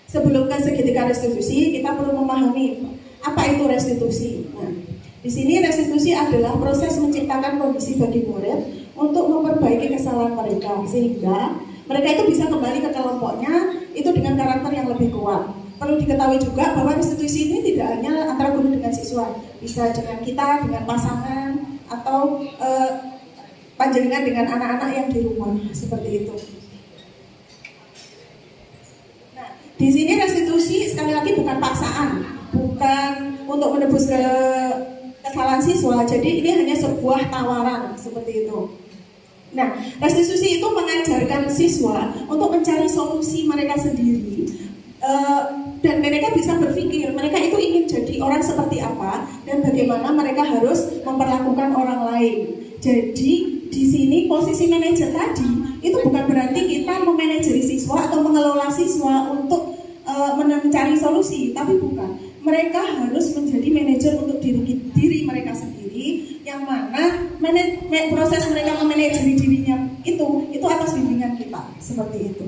Sebelum ke segitiga restitusi, kita perlu memahami apa itu restitusi. Nah, di sini restitusi adalah proses menciptakan kondisi bagi murid untuk memperbaiki kesalahan mereka sehingga mereka itu bisa kembali ke kelompoknya itu dengan karakter yang lebih kuat. Perlu diketahui juga bahwa restitusi ini tidak hanya antara guru dengan siswa, bisa dengan kita, dengan pasangan, atau panjenengan dengan anak-anak yang di rumah, seperti itu. Nah, di sini restitusi sekali lagi bukan paksaan, bukan untuk menebus kesalahan siswa, jadi ini hanya sebuah tawaran, seperti itu. Nah, restitusi itu mengajarkan siswa untuk mencari solusi mereka sendiri, dan mereka bisa berpikir mereka itu ingin jadi orang seperti apa dan bagaimana mereka harus memperlakukan orang lain. Jadi di sini posisi manajer tadi itu bukan berarti kita memanajeri siswa atau mengelola siswa untuk mencari solusi, tapi bukan. Mereka harus menjadi manajer untuk diri mereka sendiri, yang mana proses mereka memanajeri dirinya itu atas bimbingan kita, seperti itu.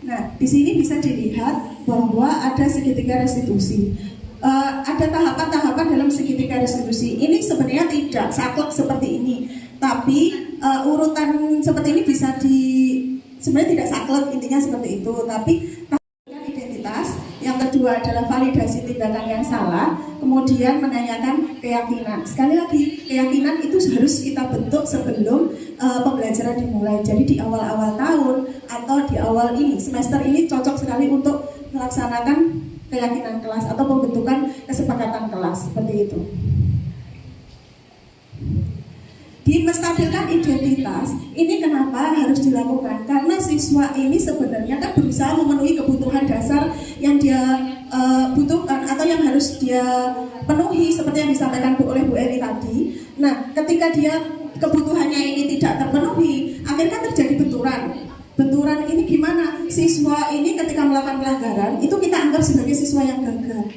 Nah, di sini bisa dilihat bahwa ada segitiga restitusi. Ada tahapan-tahapan dalam segitiga restitusi. Ini sebenarnya tidak saklek seperti ini, tapi urutan seperti ini bisa sebenarnya tidak saklek, intinya seperti itu. Tapi identitas, yang kedua adalah validasi tindakan yang salah, kemudian menanyakan keyakinan. Sekali lagi, keyakinan itu harus kita bentuk sebelum pembelajaran dimulai. Jadi di awal-awal tahun atau di awal ini, semester ini cocok sekali untuk melaksanakan keyakinan kelas atau pembentukan kesepakatan kelas, seperti itu. Menstabilkan identitas, ini kenapa harus dilakukan? Karena siswa ini sebenarnya kan berusaha memenuhi kebutuhan dasar yang dia butuhkan atau yang harus dia penuhi, seperti yang disampaikan oleh Bu Eli tadi. Nah, ketika dia kebutuhannya ini tidak terpenuhi, akhirnya terjadi siswa ini ketika melakukan pelanggaran itu kita anggap sebagai siswa yang gagal.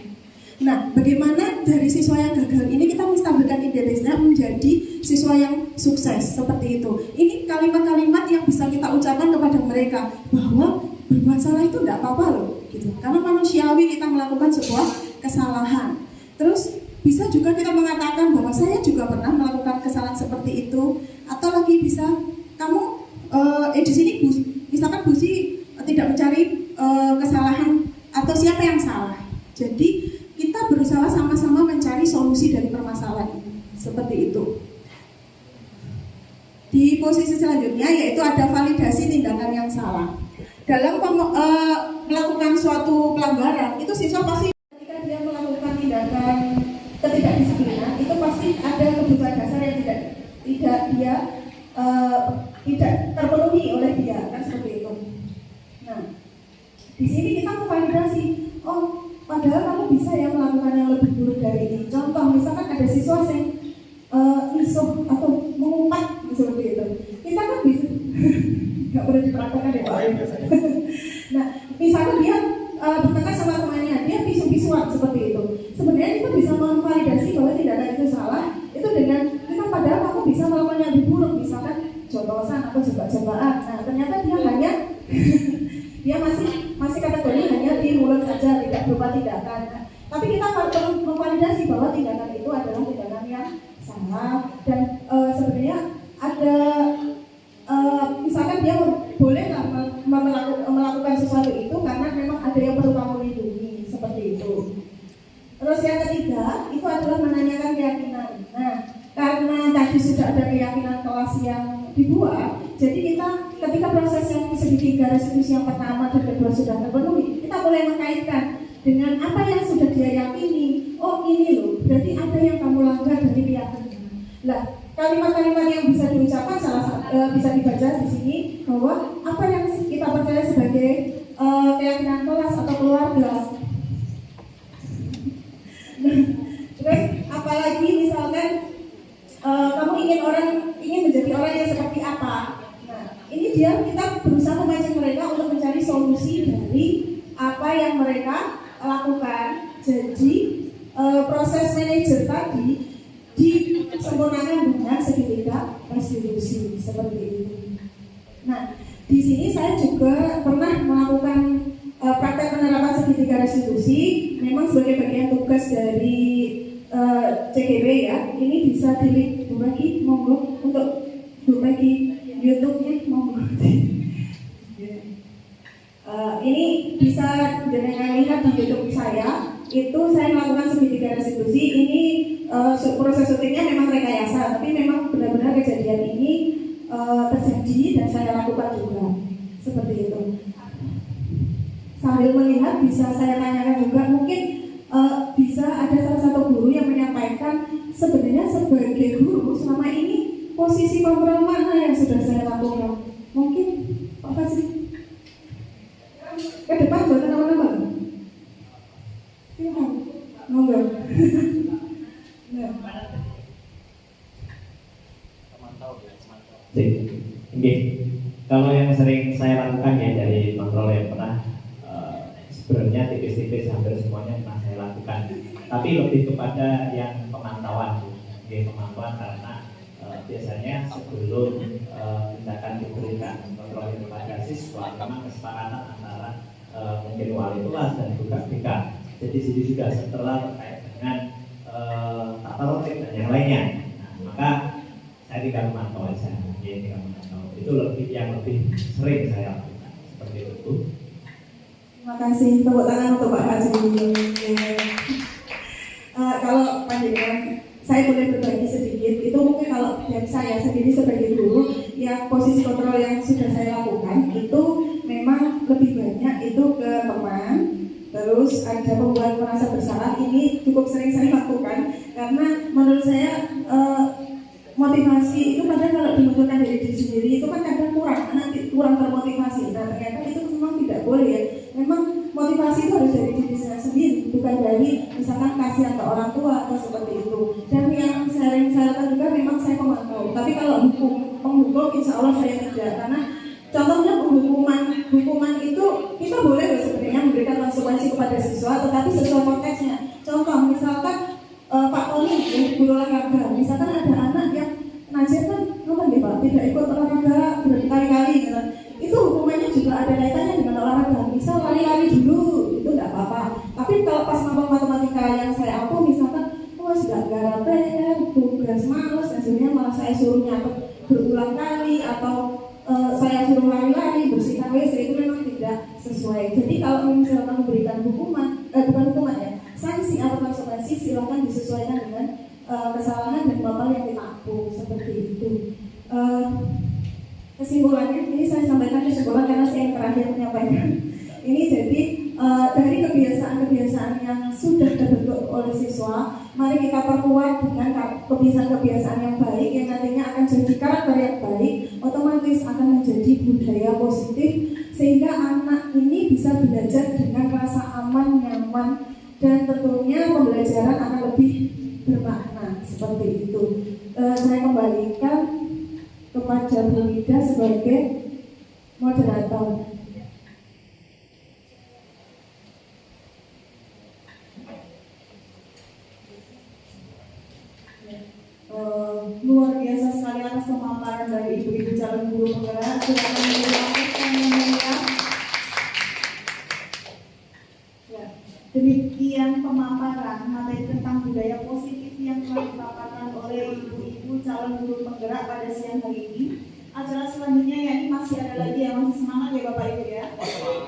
Nah, bagaimana dari siswa yang gagal ini kita menstabilkan identitasnya menjadi siswa yang sukses seperti itu. Ini kalimat-kalimat yang bisa kita ucapkan kepada mereka bahwa berbuat salah itu tidak apa-apa loh, gitu. Karena manusiawi kita melakukan sebuah kesalahan. Terus bisa juga kita mengatakan bahwa saya juga pernah melakukan kesalahan seperti itu. Atau lagi bisa kamu di sini misalkan Busi tidak mencari kesalahan atau siapa yang salah. Jadi kita berusaha sama-sama mencari solusi dari permasalahan ini. Seperti itu. Di posisi selanjutnya yaitu ada validasi tindakan yang salah. Dalam melakukan suatu pelanggaran, itu siswa pasti ketika dia melakukan tindakan ketidakdisiplinan, itu pasti ada kebutuhan dasar yang tidak terpenuhi oleh dia, kan seperti itu. Nah, di sini kita memvalidasi, oh padahal kamu bisa ya melakukan yang lebih buruk dari ini. Contoh, misalkan ada siswa yang misuh atau mengumpat seperti itu. Kita kan bisa, nggak perlu dipraktekkan ya Pak. Nah, misalkan dia bertengkar sama temannya, dia pisu-pisuan seperti itu. Sebenarnya kita bisa memvalidasi bahwa tindakan itu salah, itu dengan kita padahal kamu bisa melakukan yang lebih buruk, misalkan jotosan atau jebak-jebakan. Nah, ternyata dia hanya dia masih kategori hanya di mulut saja, tidak berupa tindakan. Nah, tapi kita perlu memvalidasi bahwa tindakan itu adalah tindakan yang salah dan sebenarnya ada misalkan dia boleh melakukan sesuatu itu karena memang ada yang perlu kamu lindungi seperti itu. Terus yang ketiga itu adalah menanyakan keyakinan. Nah, karena tadi sudah ada keyakinan kelas yang dibuat, jadi kita ketika proses yang segitiga restitusi yang pertama dan kedua sudah terpenuhi, kita boleh mengkaitkan dengan apa yang sudah dia yakini. Oh ini loh, berarti ada yang kamu langgar dari keyakinan. Lah, kalimat-kalimat yang bisa diucapkan bisa dibaca di sini bahwa apa yang kita percaya sebagai keyakinan kelas atau keluarga. Terus apalagi misalkan kamu ingin menjadi orang yang seperti apa. Nah, ini kita berusaha memancing mereka untuk mencari solusi dari apa yang mereka lakukan. Jadi proses manajer tadi disempurnakan dengan segitiga restitusi seperti itu. Nah, di sini saya juga pernah melakukan praktek penerapan segitiga restitusi. Memang sebagai bagian tugas dari CGB ya. Ini bisa dibagi monggo untuk berbagi YouTube-nya monggo. Ini bisa jenengan lihat di YouTube saya. Itu saya melakukan segitiga restitusi. Ini proses syutingnya memang rekayasa, tapi memang benar-benar kejadian ini terjadi dan saya lakukan juga seperti itu. Sambil melihat bisa saya tanyakan juga, mungkin bisa ada salah satu guru yang menyampaikan sebenarnya sebagai guru selama ini posisi kontrol mana yang sudah saya lakukan. Mungkin Pak Fajri ke depan buat teman-teman. Silahkan, monggo. Oke, kalau yang sering saya lakukan ya dari kontrol yang pernah sebenarnya tipis-tipis hampir semuanya pernah saya lakukan. Tapi lebih kepada yang pemantauan, pemantauan karena biasanya sebelum tindakan diberikan kontrol kepada siswa, memang kesepakatan antara mungkin wali kelas dan juga BK. Jadi sini juga setelah terkait dengan tata tertib dan yang lainnya. Nah, maka saya tidak memantau aja, tidak memantau. Itu yang lebih sering saya lakukan seperti itu. Terima kasih, tepuk tangan untuk Pak Fajri. Kalau panjenengan saya boleh berbagi sedikit, itu mungkin kalau dari saya sendiri sebagai guru, yang posisi kontrol yang sudah saya lakukan itu memang lebih banyak itu ke teman. Terus ada pembuat merasa bersalah, ini cukup sering saya lakukan karena menurut saya motivasi itu kadang kalau dimunculkan dari diri sendiri itu kan kadang kurang termotivasi. Nah ternyata itu memang tidak boleh ya. Memang motivasi itu harus dari diri saya sendiri, bukan dari misalkan kasihan ke orang tua atau seperti itu. Dan yang sering saya lakukan juga memang saya pemantau. Tapi kalau penghukum insya Allah saya tidak, karena contohnya hukuman itu kita kepada siswa, tetapi sesuai konteksnya. Contoh, misalkan Pak Tony ya, guru olahraga, misalkan ada anak yang najis kan, apa ya Pak, tidak ikut olahraga berkali-kali gitu. Itu hukumannya juga ada kaitannya dengan olahraga. Misal lari-lari dulu, itu tidak apa-apa. Tapi kalau pas mapel matematika yang saya ampuh, misalkan sudah gara PR, tugas males, hasilnya malah saya suruh nyatet berulang kali atau saya suruh lari-lari, bersihkan WC, itu memang tidak sesuai. Jadi kalau misalkan memberikan hukuman, bukan hukuman ya, sanksi atau konsekuensi silakan disesuaikan dengan kesalahan dan mapel yang diampuh, seperti itu. Kesimpulannya, ini saya sampaikan kesimpulan karena saya yang terakhir menyampaikan. Ini jadi dari kebiasaan-kebiasaan yang sudah terbentuk oleh siswa, mari kita perkuat dengan kebiasaan-kebiasaan yang baik yang nantinya akan jadi karakter yang baik, otomatis akan menjadi budaya positif sehingga anak ini bisa belajar dengan rasa aman, nyaman, dan tentunya pembelajaran akan lebih bermakna seperti itu. Saya kembalikan kepada Bu Ida sebagai moderator. Luar biasa sekali atas pemaparan dari ibu-ibu calon guru penggerak. Silakan dilanjutkan yang mulia. Ya, demikian pemaparan materi tentang budaya positif yang telah dipaparkan oleh ibu-ibu calon guru penggerak pada siang hari ini. Acara selanjutnya ya, ini masih ada lagi ya, masih semangat ya Bapak Ibu ya.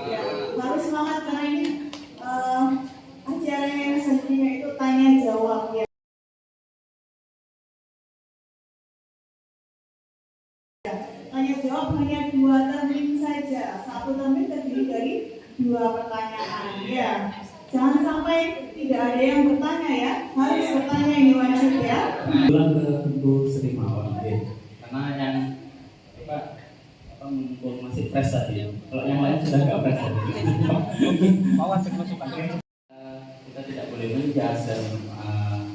Ya, harus semangat karena ini acara yang selanjutnya itu tanya jawab ya. Tanya jawab hanya 2 termin saja. 1 termin terdiri dari 2 pertanyaan. Ya, jangan sampai tidak ada yang bertanya ya. Harus bertanya, ini wajib ya. Pulang ke Bu Sri Mawar, karena yang mumpung masih fresh tadi. Kalau yang lain sudah nggak fresh tadi. Mawar cek masukan. Kita tidak boleh menjudge dan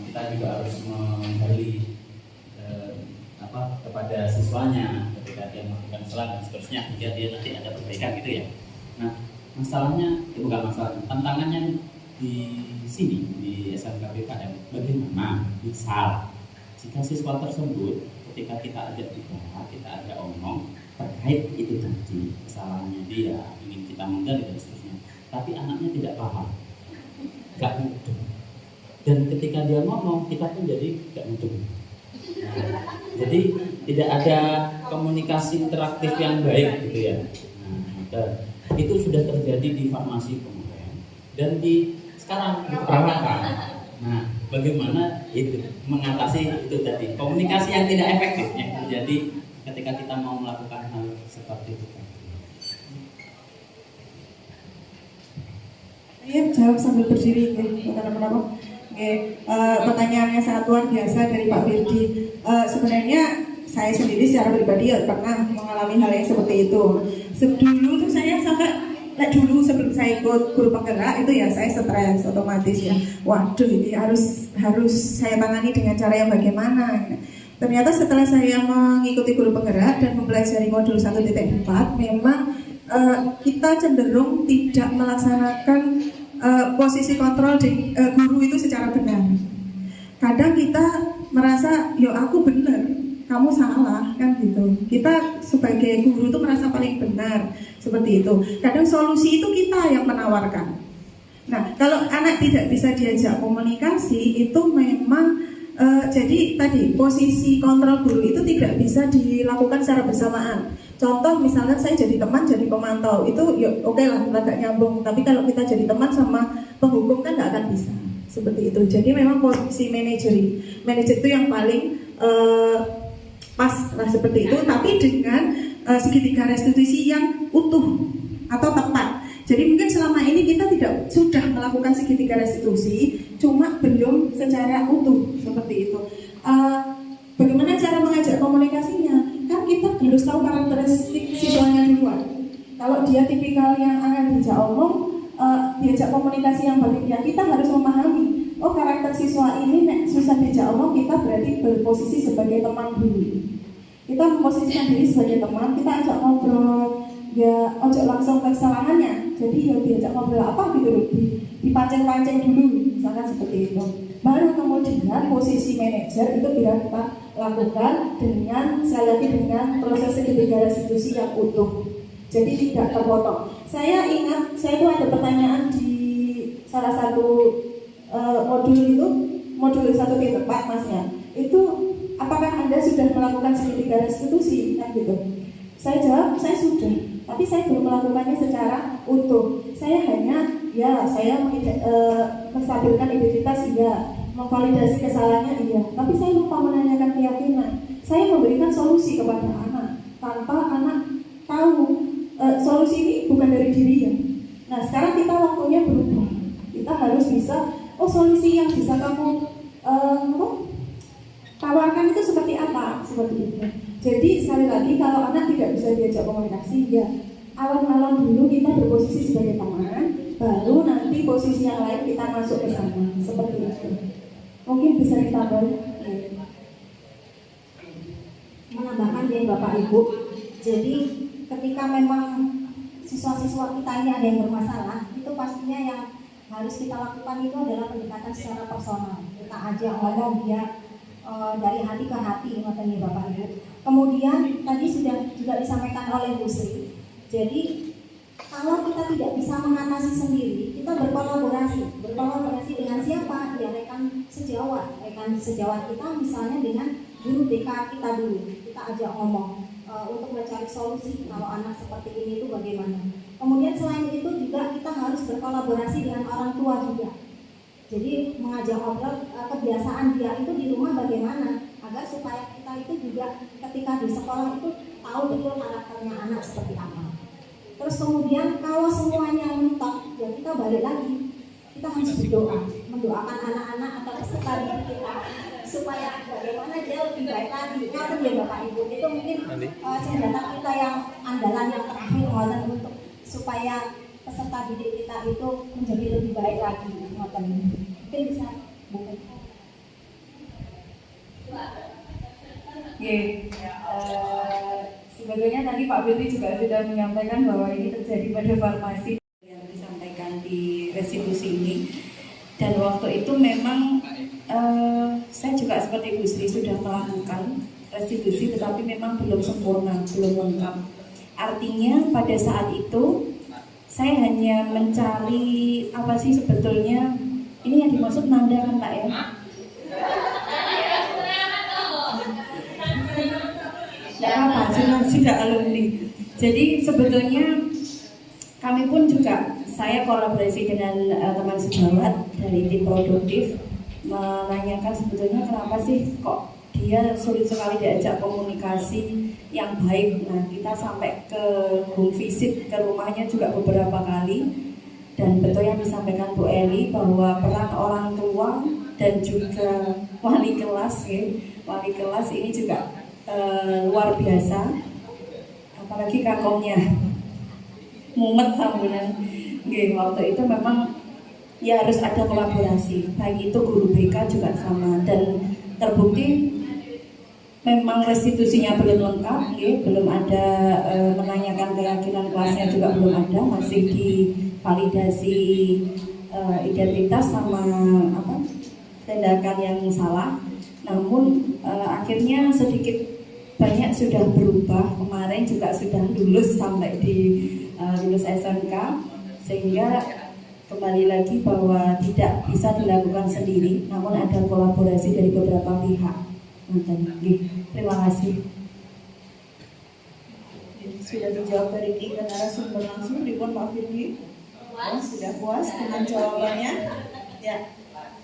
kita juga harus menggali kepada siswanya ketika dia melakukan kesalahan dan seterusnya hingga dia nanti ada perbaikan gitu ya. Nah, masalahnya bukan masalah, tantangannya di sini di SMK BKM bagaimana misal jika siswa tersebut ketika kita ajak bicara, kita ajak omong terkait itu tadi kesalahannya dia ingin kita menggali dan seterusnya, tapi anaknya tidak paham, gak mudeng, dan ketika dia ngomong kita pun jadi gak mudeng. Jadi tidak ada komunikasi interaktif yang baik gitu ya. Nah, itu sudah terjadi di farmasi kemarin dan di sekarang di perawatan. Nah, bagaimana itu mengatasi itu tadi komunikasi yang tidak efektif yang terjadi ketika kita mau melakukan hal seperti itu. Saya jawab sambil berdiri, kenapa? Pertanyaannya sangat luar biasa dari Pak Firdi. Sebenarnya saya sendiri secara pribadi ya pernah mengalami hal yang seperti itu. Dulu tuh saya dulu sebelum saya ikut guru penggerak itu ya saya stres otomatis ya. Waduh, ini harus saya tangani dengan cara yang bagaimana? Ternyata setelah saya mengikuti guru penggerak dan mempelajari modul 1.4, memang kita cenderung tidak melaksanakan posisi kontrol di guru itu secara benar. Kadang kita merasa, yo aku benar, kamu salah, kan gitu. Kita sebagai guru itu merasa paling benar, seperti itu. Kadang solusi itu kita yang menawarkan. Nah, kalau anak tidak bisa diajak komunikasi, itu memang jadi tadi posisi kontrol guru itu tidak bisa dilakukan secara bersamaan. Contoh misalnya saya jadi teman, jadi pemantau, itu ya oke lah, agak nyambung. Tapi kalau kita jadi teman sama penghukum kan nggak akan bisa seperti itu. Jadi memang posisi manajer itu yang paling pas lah seperti itu. Tapi dengan segitiga restitusi yang utuh atau tepat. Jadi mungkin selama ini kita sudah melakukan segitiga restitusi, cuma belum secara utuh seperti itu. Bagaimana cara mengajak komunikasinya? Kan kita harus tahu karakteristik siswanya duluan. Kalau dia tipikal yang akan diajak omong, diajak komunikasi yang baik, ya kita harus memahami. Oh, karakter siswa ini susah diajak omong, kita berarti berposisi sebagai teman dulu. Kita memposisikan diri sebagai teman, kita ajak ngobrol, ya ojo langsung ke kesalahannya. Jadi ya diajak ngobrol apa gitu loh, dipancing-pancing dulu, misalkan seperti itu. Baru kemudian posisi manajer itu bisa kita lakukan dengan sekali lagi dengan proses segitiga restitusi yang utuh. Jadi tidak terpotong. Saya ingat, saya itu ada pertanyaan di salah satu modul itu, modul 1.4 Mas ya. Itu apakah Anda sudah melakukan segitiga restitusi kan gitu? Saya jawab, saya sudah, tapi saya belum melakukannya secara utuh. Saya hanya, saya menstabilkan identitas, memvalidasi kesalahannya, tapi saya lupa menanyakan keyakinan. Saya memberikan solusi kepada anak, tanpa anak tahu solusi ini bukan dari dirinya. Nah, sekarang kita waktunya berubah. Kita harus bisa, solusi yang bisa kamu tawarkan itu seperti apa, seperti itu. Jadi sekali lagi kalau anak tidak bisa diajak komunikasi, alon-alon dulu kita berposisi sebagai teman, baru nanti posisi yang lain kita masuk ke sana, seperti itu. Mungkin bisa ditambah. Menambahkan dari Bapak Ibu, jadi ketika memang siswa-siswa kita ini ada yang bermasalah, itu pastinya yang harus kita lakukan itu adalah pendekatan secara personal. Kita ajak ngomong dia dari hati ke hati, katanya Bapak Ibu. Kemudian tadi sudah juga disampaikan oleh Bu Sri. Jadi kalau kita tidak bisa mengatasi sendiri, kita berkolaborasi. Berkolaborasi dengan siapa? Ya rekan sejawat kita, misalnya dengan guru BK kita dulu. Kita ajak ngomong untuk mencari solusi kalau anak seperti ini itu bagaimana. Kemudian selain itu juga kita harus berkolaborasi dengan orang tua juga. Jadi mengajak ngobrol kebiasaan dia itu di rumah bagaimana, agar supaya kita itu juga ketika di sekolah itu tahu betul karakternya anak seperti apa. Terus kemudian kalau semuanya mentok, ya kita balik lagi, kita harus berdoa, mendoakan anak-anak atau peserta didik kita supaya bagaimana dia lebih baik lagi. Ngoten ya Bapak Ibu, itu mungkin senjata kita yang andalan yang terakhir ngoten untuk supaya peserta didik kita itu menjadi lebih baik lagi. Ngoten. Mungkin bisa bukan. Sebetulnya tadi Pak Firly juga sudah menyampaikan bahwa ini terjadi pada farmasi yang disampaikan di restitusi ini. Dan waktu itu memang saya juga seperti Bu Sri sudah melakukan restitusi, tetapi memang belum sempurna, belum lengkap. Artinya pada saat itu saya hanya mencari apa sih sebetulnya ini yang dimaksud nanda kan Pak ya? Tidak apa, sudah alumni. Jadi sebetulnya kami pun juga, saya kolaborasi dengan teman sejawat dari tim produktif menanyakan sebetulnya kenapa sih kok dia sulit sekali diajak komunikasi yang baik. Nah, kita sampai ke home visit ke rumahnya juga beberapa kali, dan betul yang disampaikan Bu Eli bahwa peran orang tua dan juga wali kelas wali kelas ini juga luar biasa, apalagi kakomnya mumet sambunan. Waktu itu memang ya harus ada kolaborasi, baik itu guru BK juga sama, dan terbukti memang restitusinya belum lengkap, belum ada menanyakan keyakinan kelasnya juga belum ada, masih divalidasi identitas sama tindakan yang salah. Namun akhirnya sedikit banyak sudah berubah. Kemarin juga sudah lulus sampai di lulus SMK, sehingga kembali lagi bahwa tidak bisa dilakukan sendiri, namun ada kolaborasi dari beberapa pihak. Terima kasih. Sudah dijawab dari 3 narasumber langsung, Ribon Pak Firly. Sudah puas dengan jawabannya? Ya.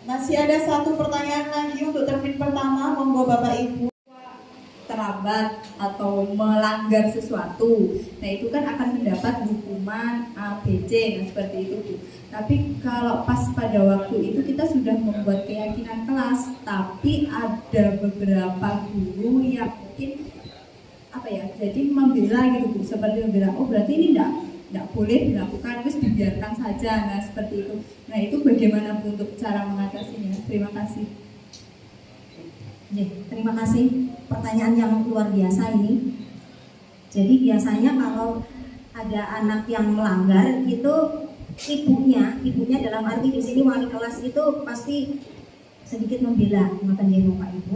Masih ada satu pertanyaan lagi untuk termin pertama, monggo Bapak Ibu. Terlambat atau melanggar sesuatu, nah itu kan akan mendapat hukuman A, B, C, nah seperti itu Bu. Tapi kalau pas pada waktu itu kita sudah membuat keyakinan kelas, tapi ada beberapa guru yang mungkin jadi membela gitu Bu, seperti membela, berarti ini tidak boleh dilakukan, terus dibiarkan saja, nah seperti itu. Nah itu bagaimana Bu untuk cara mengatasinya? Terima kasih. Terima kasih, pertanyaan yang luar biasa ini. Jadi biasanya kalau ada anak yang melanggar itu ibunya dalam arti di sini wali kelas itu pasti sedikit membela ngoten nggih Bapak Ibu.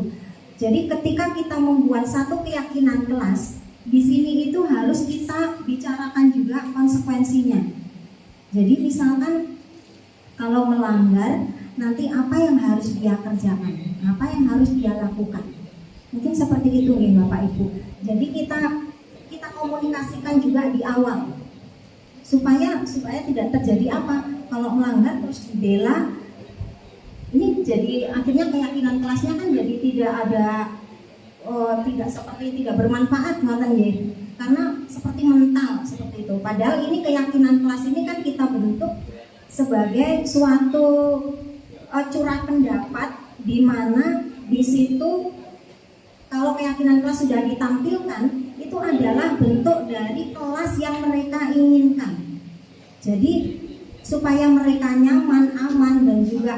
Jadi ketika kita membuat satu keyakinan kelas, di sini itu harus kita bicarakan juga konsekuensinya. Jadi misalkan kalau melanggar, nanti apa yang harus dia kerjakan, apa yang harus dia lakukan. Mungkin seperti itu nih Bapak Ibu. Jadi kita komunikasikan juga di awal supaya tidak terjadi apa, kalau melanggar terus dibela. Ini jadi akhirnya keyakinan kelasnya kan jadi tidak ada tidak bermanfaat ngoten nggih. Karena seperti mental seperti itu. Padahal ini keyakinan kelas ini kan kita bentuk sebagai suatu curah pendapat, di mana di situ kalau keyakinan kelas sudah ditampilkan itu adalah bentuk dari kelas yang mereka inginkan. Jadi supaya mereka nyaman, aman, dan juga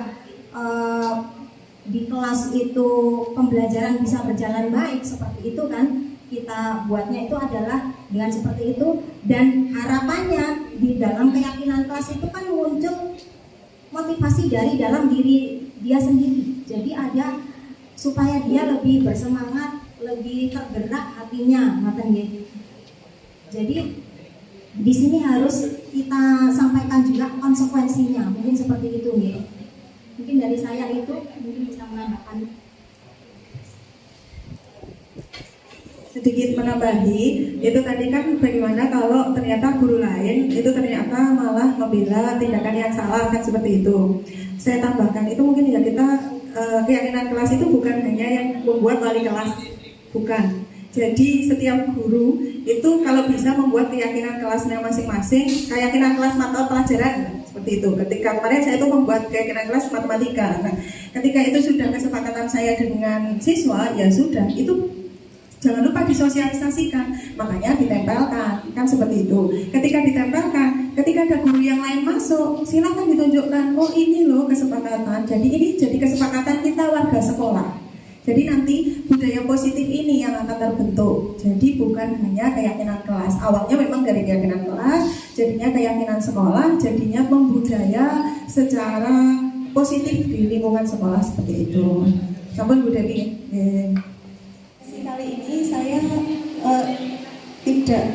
di kelas itu pembelajaran bisa berjalan baik seperti itu kan, kita buatnya itu adalah dengan seperti itu. Dan harapannya di dalam keyakinan kelas itu kan muncul motivasi dari dalam diri dia sendiri. Jadi ada supaya dia lebih bersemangat, lebih tergerak hatinya, ngoten nggih. Jadi di sini harus kita sampaikan juga konsekuensinya, mungkin seperti itu nggih. Mungkin dari saya itu mungkin bisa menambahkan. Sedikit menambahi, itu tadi kan bagaimana kalau ternyata guru lain itu ternyata malah membela tindakan yang salah, kan seperti itu. Saya tambahkan itu mungkin ya kita keyakinan kelas itu bukan hanya yang membuat wali kelas, bukan. Jadi setiap guru itu kalau bisa membuat keyakinan kelasnya masing-masing, keyakinan kelas mata pelajaran seperti itu. Ketika kemarin saya itu membuat keyakinan kelas matematika. Nah, ketika itu sudah kesepakatan saya dengan siswa, ya sudah itu jangan lupa disosialisasikan, makanya ditempelkan, kan seperti itu. Ketika ditempelkan, ketika ada guru yang lain masuk, silakan ditunjukkan, oh ini loh kesepakatan. Jadi ini jadi kesepakatan kita warga sekolah. Jadi nanti budaya positif ini yang akan terbentuk. Jadi bukan hanya keyakinan kelas. Awalnya memang dari keyakinan kelas, jadinya keyakinan sekolah, jadinya membudaya secara positif di lingkungan sekolah seperti itu. Sampun Bu Dewi. Kali ini saya tidak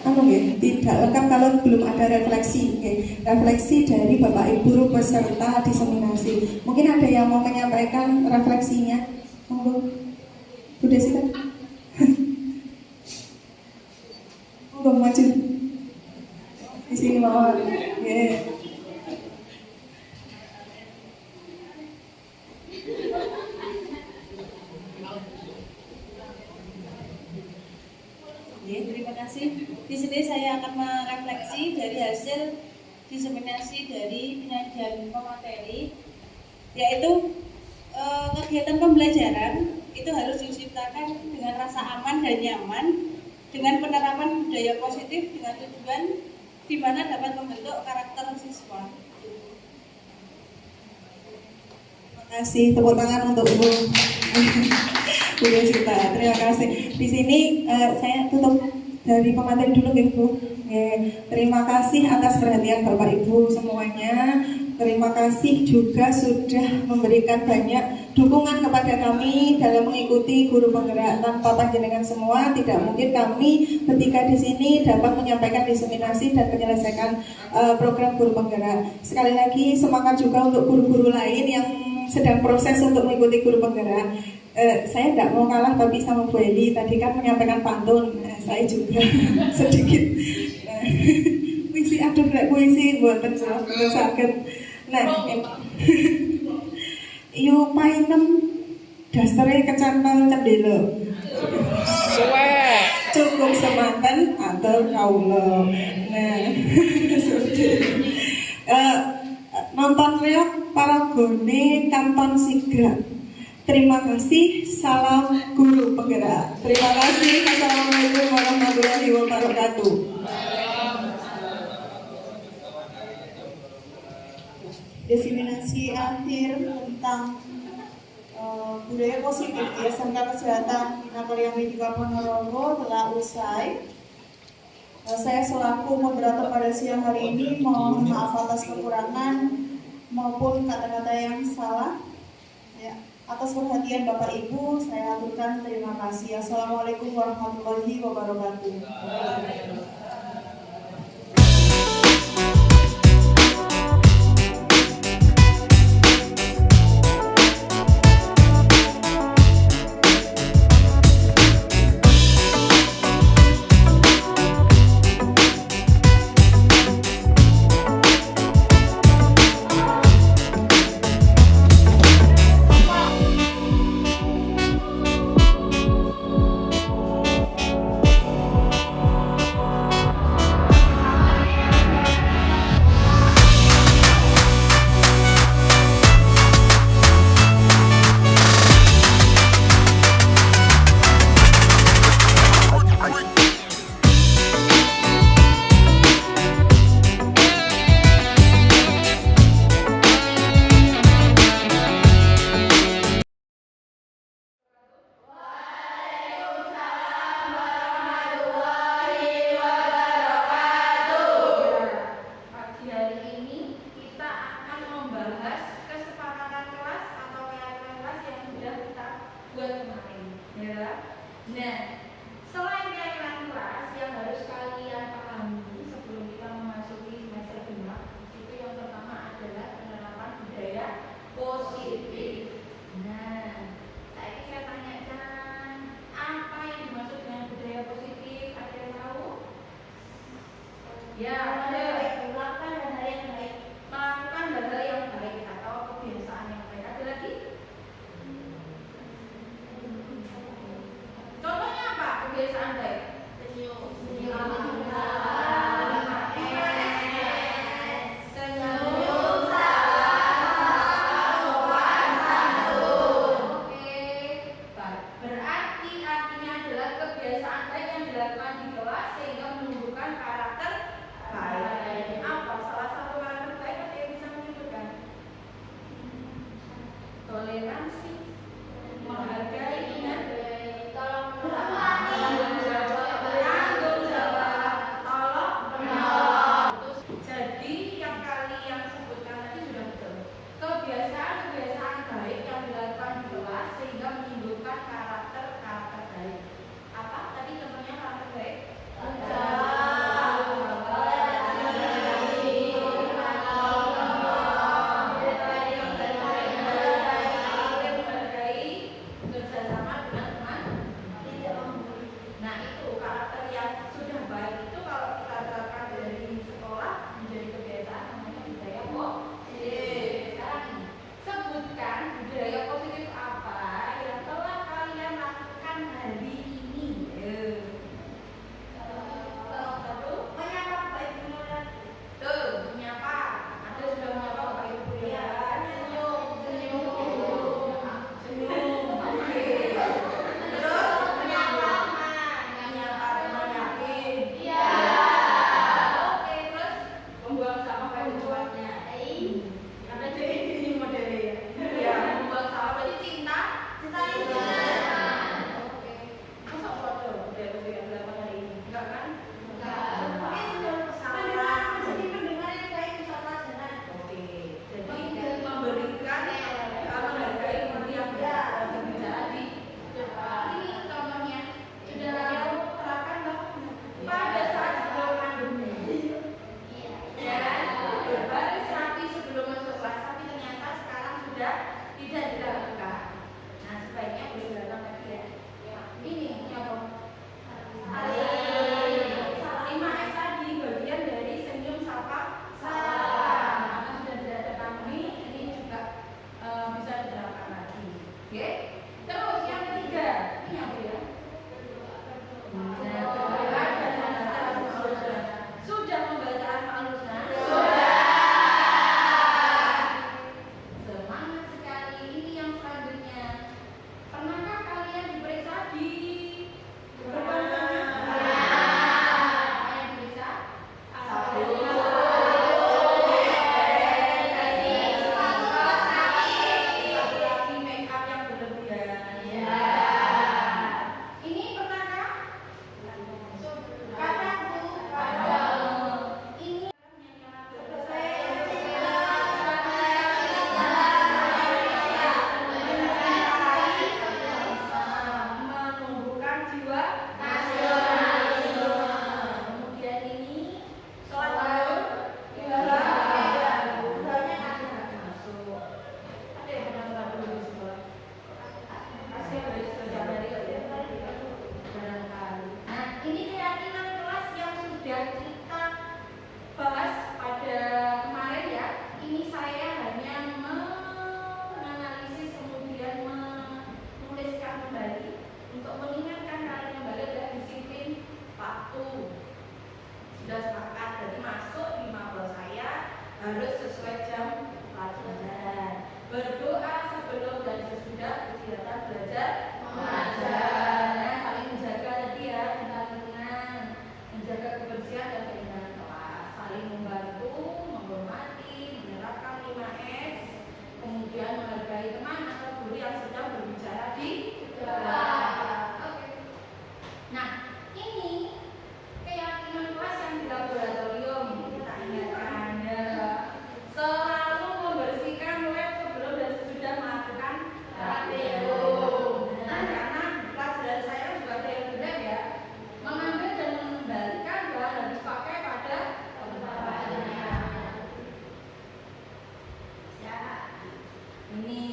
lengkap kalau belum ada refleksi dari Bapak Ibu peserta diseminasi. Mungkin ada yang mau menyampaikan refleksinya, monggo Bu Desi kan? Monggo maju di sini mau. Terima kasih. Di sini saya akan merefleksi dari hasil diseminasi dari penyajian pemateri, yaitu kegiatan pembelajaran itu harus diciptakan dengan rasa aman dan nyaman, dengan penerapan budaya positif, dengan tujuan di mana dapat membentuk karakter siswa. Terima kasih, tepuk tangan untuk Ibu Desita. Terima kasih. Di sini saya tutup dari pemateri dulu ya Bu. Terima kasih atas perhatian Bapak Ibu semuanya. Terima kasih juga sudah memberikan banyak dukungan kepada kami dalam mengikuti guru penggerak. Tanpa panjenengan semua, tidak mungkin kami bertiga di sini dapat menyampaikan diseminasi dan menyelesaikan program guru penggerak. Sekali lagi semangat juga untuk guru-guru lain yang sedang proses untuk mengikuti guru penggerak. Saya tidak mau kalah tapi sama Bu Eli tadi kan menyampaikan pantun. Saya juga sedikit puisi, aduh puisi buatan sakit. Nah, yu painem dasare kecantol cendela. Cukup semanten atau kaula. Nah, nonton reok paragone kanton sigra. Terima kasih, salam guru penggerak. Terima kasih, assalamualaikum warahmatullahi wabarakatuh. Diseminasi akhir tentang budaya positif di SMK Kesehatan Natalia Medika Ponorogo telah usai. Saya selaku moderator pada siang hari ini mohon maaf atas kekurangan maupun kata-kata yang salah. Ya, atas perhatian Bapak Ibu saya aturkan terima kasih. Assalamualaikum warahmatullahi wabarakatuh. Semangat sekali. harus sesuai jam pelajaran. Berdoa sebelum dan sesudah kegiatan belajar mengajar. Nah, saling menjaga tadi ya, tentang lingkungan, menjaga kebersihan dan keindahan kelas, saling membantu, menghormati, menerapkan 5S, kemudian menghargai teman atau guru yang sedang berbicara di kelas. Oke. Nah, ini keyakinan kelas yang di laboratorium kita ingatkan ya. Selalu membersihkan lab sebelum dan sesudah melakukan praktikum. Nah, karena pelajaran saya juga ada yang benar ya, mengambil dan mengembalikan bahan habis pakai pada tempatnya. Ya, ini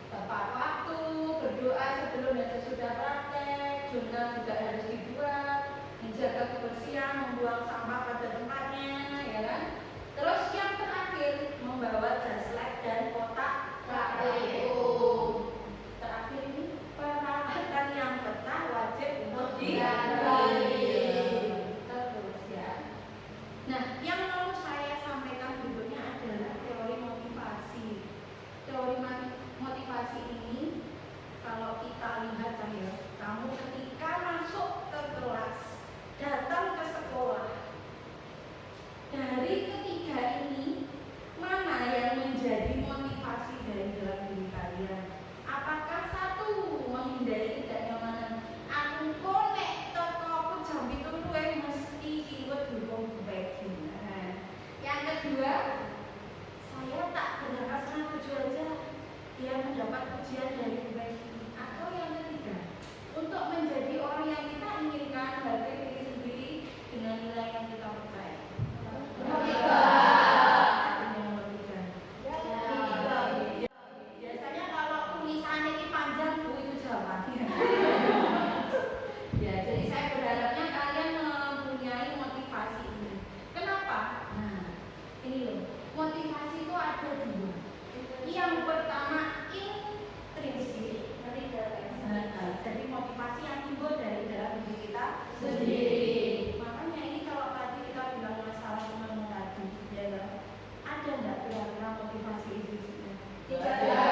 tepat waktu, berdoa sebelum dan sesudah praktek, jurnal juga harus dibuat, menjaga kebersihan, membuang sampah pada tempatnya, ya kan? Terus yang terakhir, membawa jas lab dan kotak praktikum. Terakhir ini peralatan yang pecah wajib untuk diganti. Terus ya. Nah, yang mau saya sampaikan berikutnya adalah teori motivasi. Teori motivasi ini, kalau kita lihat ya, kamu ketika masuk ke kelas, datang ke sekolah, dari ketiga ini, mana yang menjadi motivasi dari dalam diri kalian? Apakah satu, menghindari ketidaknyamanan? Aku konek toko aku jam itu mesti ikut dukung kebaikan. Nah, yang kedua, saya tak berharap senang tujuan aja dia mendapat pujian dari kebaikan. Atau yang ketiga, untuk menjadi orang yang kita inginkan, hargai diri sendiri dengan nilai yang kita percaya. Biasanya kalau tulisannya ini panjang itu jawabannya. Ya, jadi saya berharapnya kalian mempunyai motivasi ini. Kenapa? Nah, ini loh, motivasi itu ada dua. Yang pertama intrinsik, jadi motivasi yang timbul dari dalam diri kita sendiri. Makanya ini kalau tadi kita bilang masalah teman tadi, ya, ada nggak kira-kira motivasi intrinsik? Tidak ada.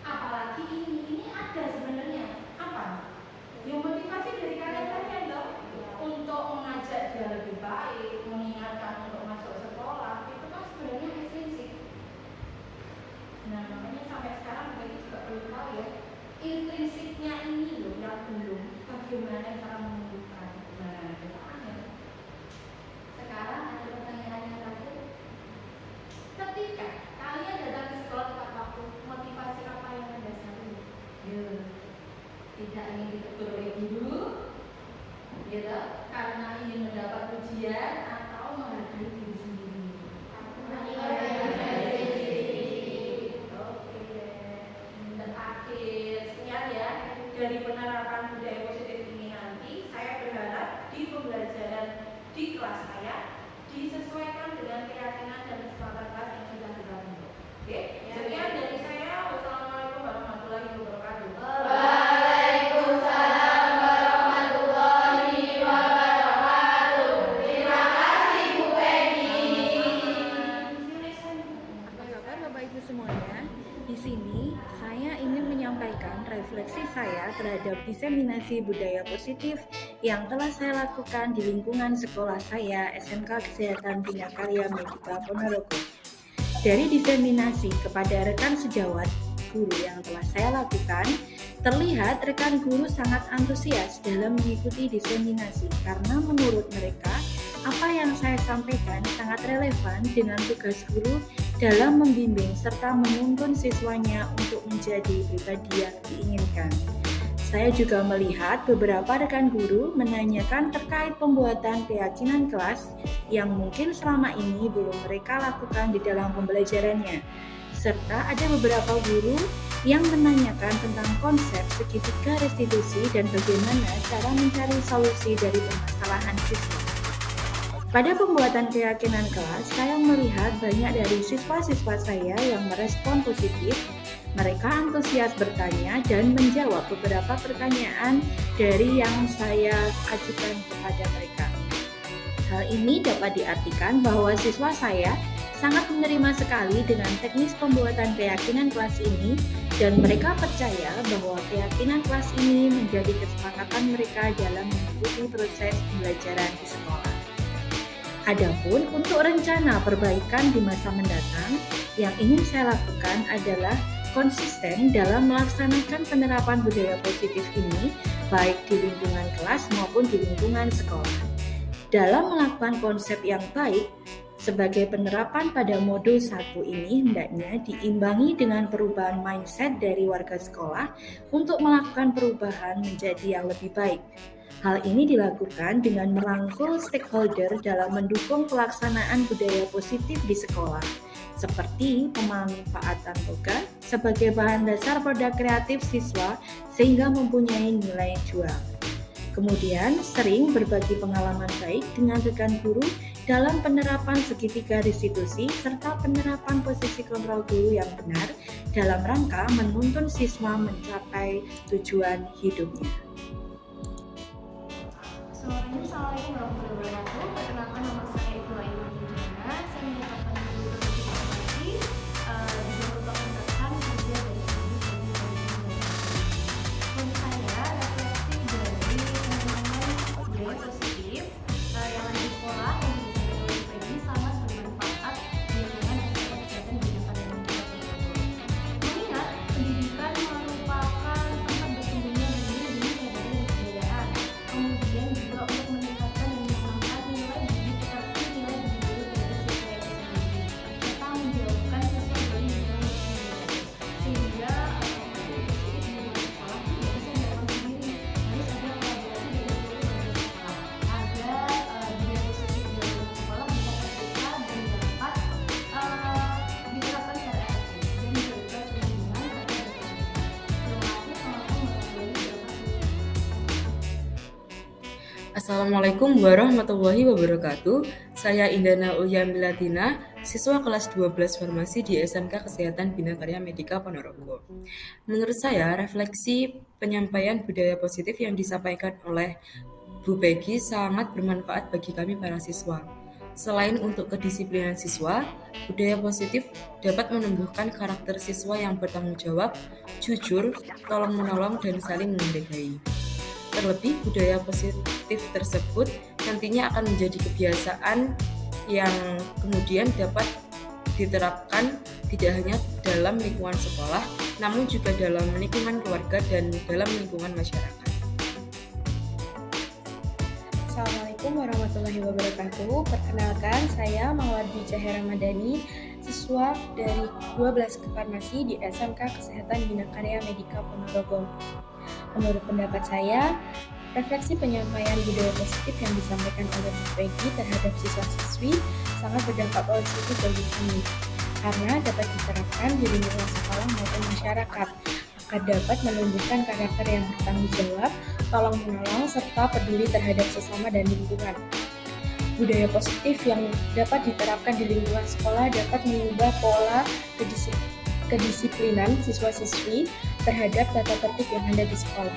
Apalagi ini ada sebenarnya apa? Yang motivasi dari kalian loh, untuk mengajak dia lebih baik, mengingatkan untuk masuk sekolah, itu kan sebenarnya intrinsik. Nah, makanya sampai sekarang kita juga belum tahu ya, intrinsiknya ini loh yang belum, bagaimana cara menunjukkan. Nah, itu aneh. Sekarang ada pertanyaan yang terakhir. Ketika kalian datang ke sekolah tepat waktu, motivasi apa yang anda satu? Tidak ingin ditegur oleh guru, gitu, karena ingin mendapat pujian atau menghargai diri sendiri. Terakhir, sekian ya dari penerapan budaya positif ini nanti. Saya berharap di pembelajaran di kelas saya disesuaikan dengan keyakinan dan kesepakatan kelas yang sudah kita bentuk. Oke, sekian dari saya. Wassalamualaikum warahmatullahi wabarakatuh. Waalaikumsalam warahmatullahi wabarakatuh. Terima kasih Bu Peggy. Apa kabar Bapak Ibu semuanya? Di sini saya ingin menyampaikan refleksi saya terhadap diseminasi budaya positif yang telah saya lakukan di lingkungan sekolah saya, SMK Kesehatan Bina Karya Medika Ponorogo. Dari diseminasi kepada rekan sejawat guru yang telah saya lakukan, terlihat rekan guru sangat antusias dalam mengikuti diseminasi karena menurut mereka apa yang saya sampaikan sangat relevan dengan tugas guru dalam membimbing serta menuntun siswanya untuk menjadi pribadi yang diinginkan. Saya juga melihat beberapa rekan guru menanyakan terkait pembuatan keyakinan kelas yang mungkin selama ini belum mereka lakukan di dalam pembelajarannya. Serta ada beberapa guru yang menanyakan tentang konsep segitiga restitusi dan bagaimana cara mencari solusi dari permasalahan siswa. Pada pembuatan keyakinan kelas, saya melihat banyak dari siswa-siswa saya yang merespon positif. Mereka antusias bertanya dan menjawab beberapa pertanyaan dari yang saya ajukan kepada mereka. Hal ini dapat diartikan bahwa siswa saya sangat menerima sekali dengan teknis pembuatan keyakinan kelas ini dan mereka percaya bahwa keyakinan kelas ini menjadi kesepakatan mereka dalam mengikuti proses pembelajaran di sekolah. Adapun untuk rencana perbaikan di masa mendatang, yang ingin saya lakukan adalah konsisten dalam melaksanakan penerapan budaya positif ini, baik di lingkungan kelas maupun di lingkungan sekolah. Dalam melakukan konsep yang baik, sebagai penerapan pada modul 1 ini hendaknya diimbangi dengan perubahan mindset dari warga sekolah untuk melakukan perubahan menjadi yang lebih baik. Hal ini dilakukan dengan merangkul stakeholder dalam mendukung pelaksanaan budaya positif di sekolah, seperti pemanfaatan toga sebagai bahan dasar produk kreatif siswa sehingga mempunyai nilai jual. Kemudian, sering berbagi pengalaman baik dengan rekan guru dalam penerapan segitiga restitusi serta penerapan posisi kontrol guru yang benar dalam rangka menuntun siswa mencapai tujuan hidupnya. Assalamualaikum warahmatullahi wabarakatuh. Perkenalkan, nama saya Ibu Aiman Indra. Saya merupakan guru informasi di Fakultas Kedokteran kerja dari Menurut saya, refleksi dari pengalaman budaya positif yang ada di sekolah yang disampaikan oleh Peggy sangat bermanfaat di lingkungan kesehatan pendidikan dan mengingat pendidikan merupakan tempat bertumbuhnya benih-benih dari kebudayaan. Kemudian juga untuk meningkatkan dan mengembangkan nilai budi pekerti, nilai budi guru dari siswa itu sendiri, serta menjauhkan siswa dari lingkungan itu sendiri, sehingga budaya positif di lingkungan sekolah tidak bisa dilakukan sendiri, harus ada kolaborasi dari seluruh bagian sekolah agar budaya positif di lingkungan sekolah bisa tercipta dan dapat diterapkan secara efektif dan menjaga lingkungan serta berkelanjutan. Terima kasih. Assalamualaikum warahmatullahi wabarakatuh. Assalamualaikum warahmatullahi wabarakatuh. Saya Indana Ulia Milatina, siswa kelas 12 Farmasi di SMK Kesehatan Bina Karya Medika Ponorogo. Menurut saya, refleksi penyampaian budaya positif yang disampaikan oleh Bu Peggy sangat bermanfaat bagi kami para siswa. Selain untuk kedisiplinan siswa, budaya positif dapat menumbuhkan karakter siswa yang bertanggung jawab, jujur, tolong-menolong, dan saling menghargai. Terlebih, budaya positif tersebut nantinya akan menjadi kebiasaan yang kemudian dapat diterapkan tidak hanya dalam lingkungan sekolah, namun juga dalam lingkungan keluarga dan dalam lingkungan masyarakat. Assalamualaikum warahmatullahi wabarakatuh. Perkenalkan, saya Mawardi Cahya Ramadhani, siswa dari 12 Farmasi di SMK Kesehatan Bina Karya Medika Ponorogo. Menurut pendapat saya, refleksi penyampaian budaya positif yang disampaikan oleh Bu Peggy terhadap siswa-siswi sangat berdampak positif bagi kami, karena dapat diterapkan di lingkungan sekolah maupun masyarakat, akan dapat menumbuhkan karakter yang bertanggung jawab, tolong-menolong, serta peduli terhadap sesama dan lingkungan. Budaya positif yang dapat diterapkan di lingkungan sekolah dapat mengubah pola kedisiplinan siswa-siswi terhadap tata tertib yang ada di sekolah.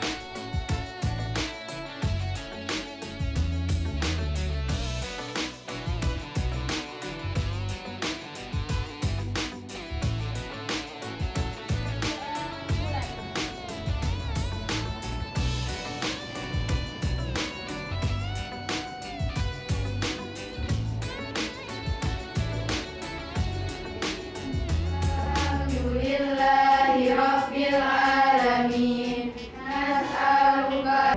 Rabbil alamin. Nas'aluka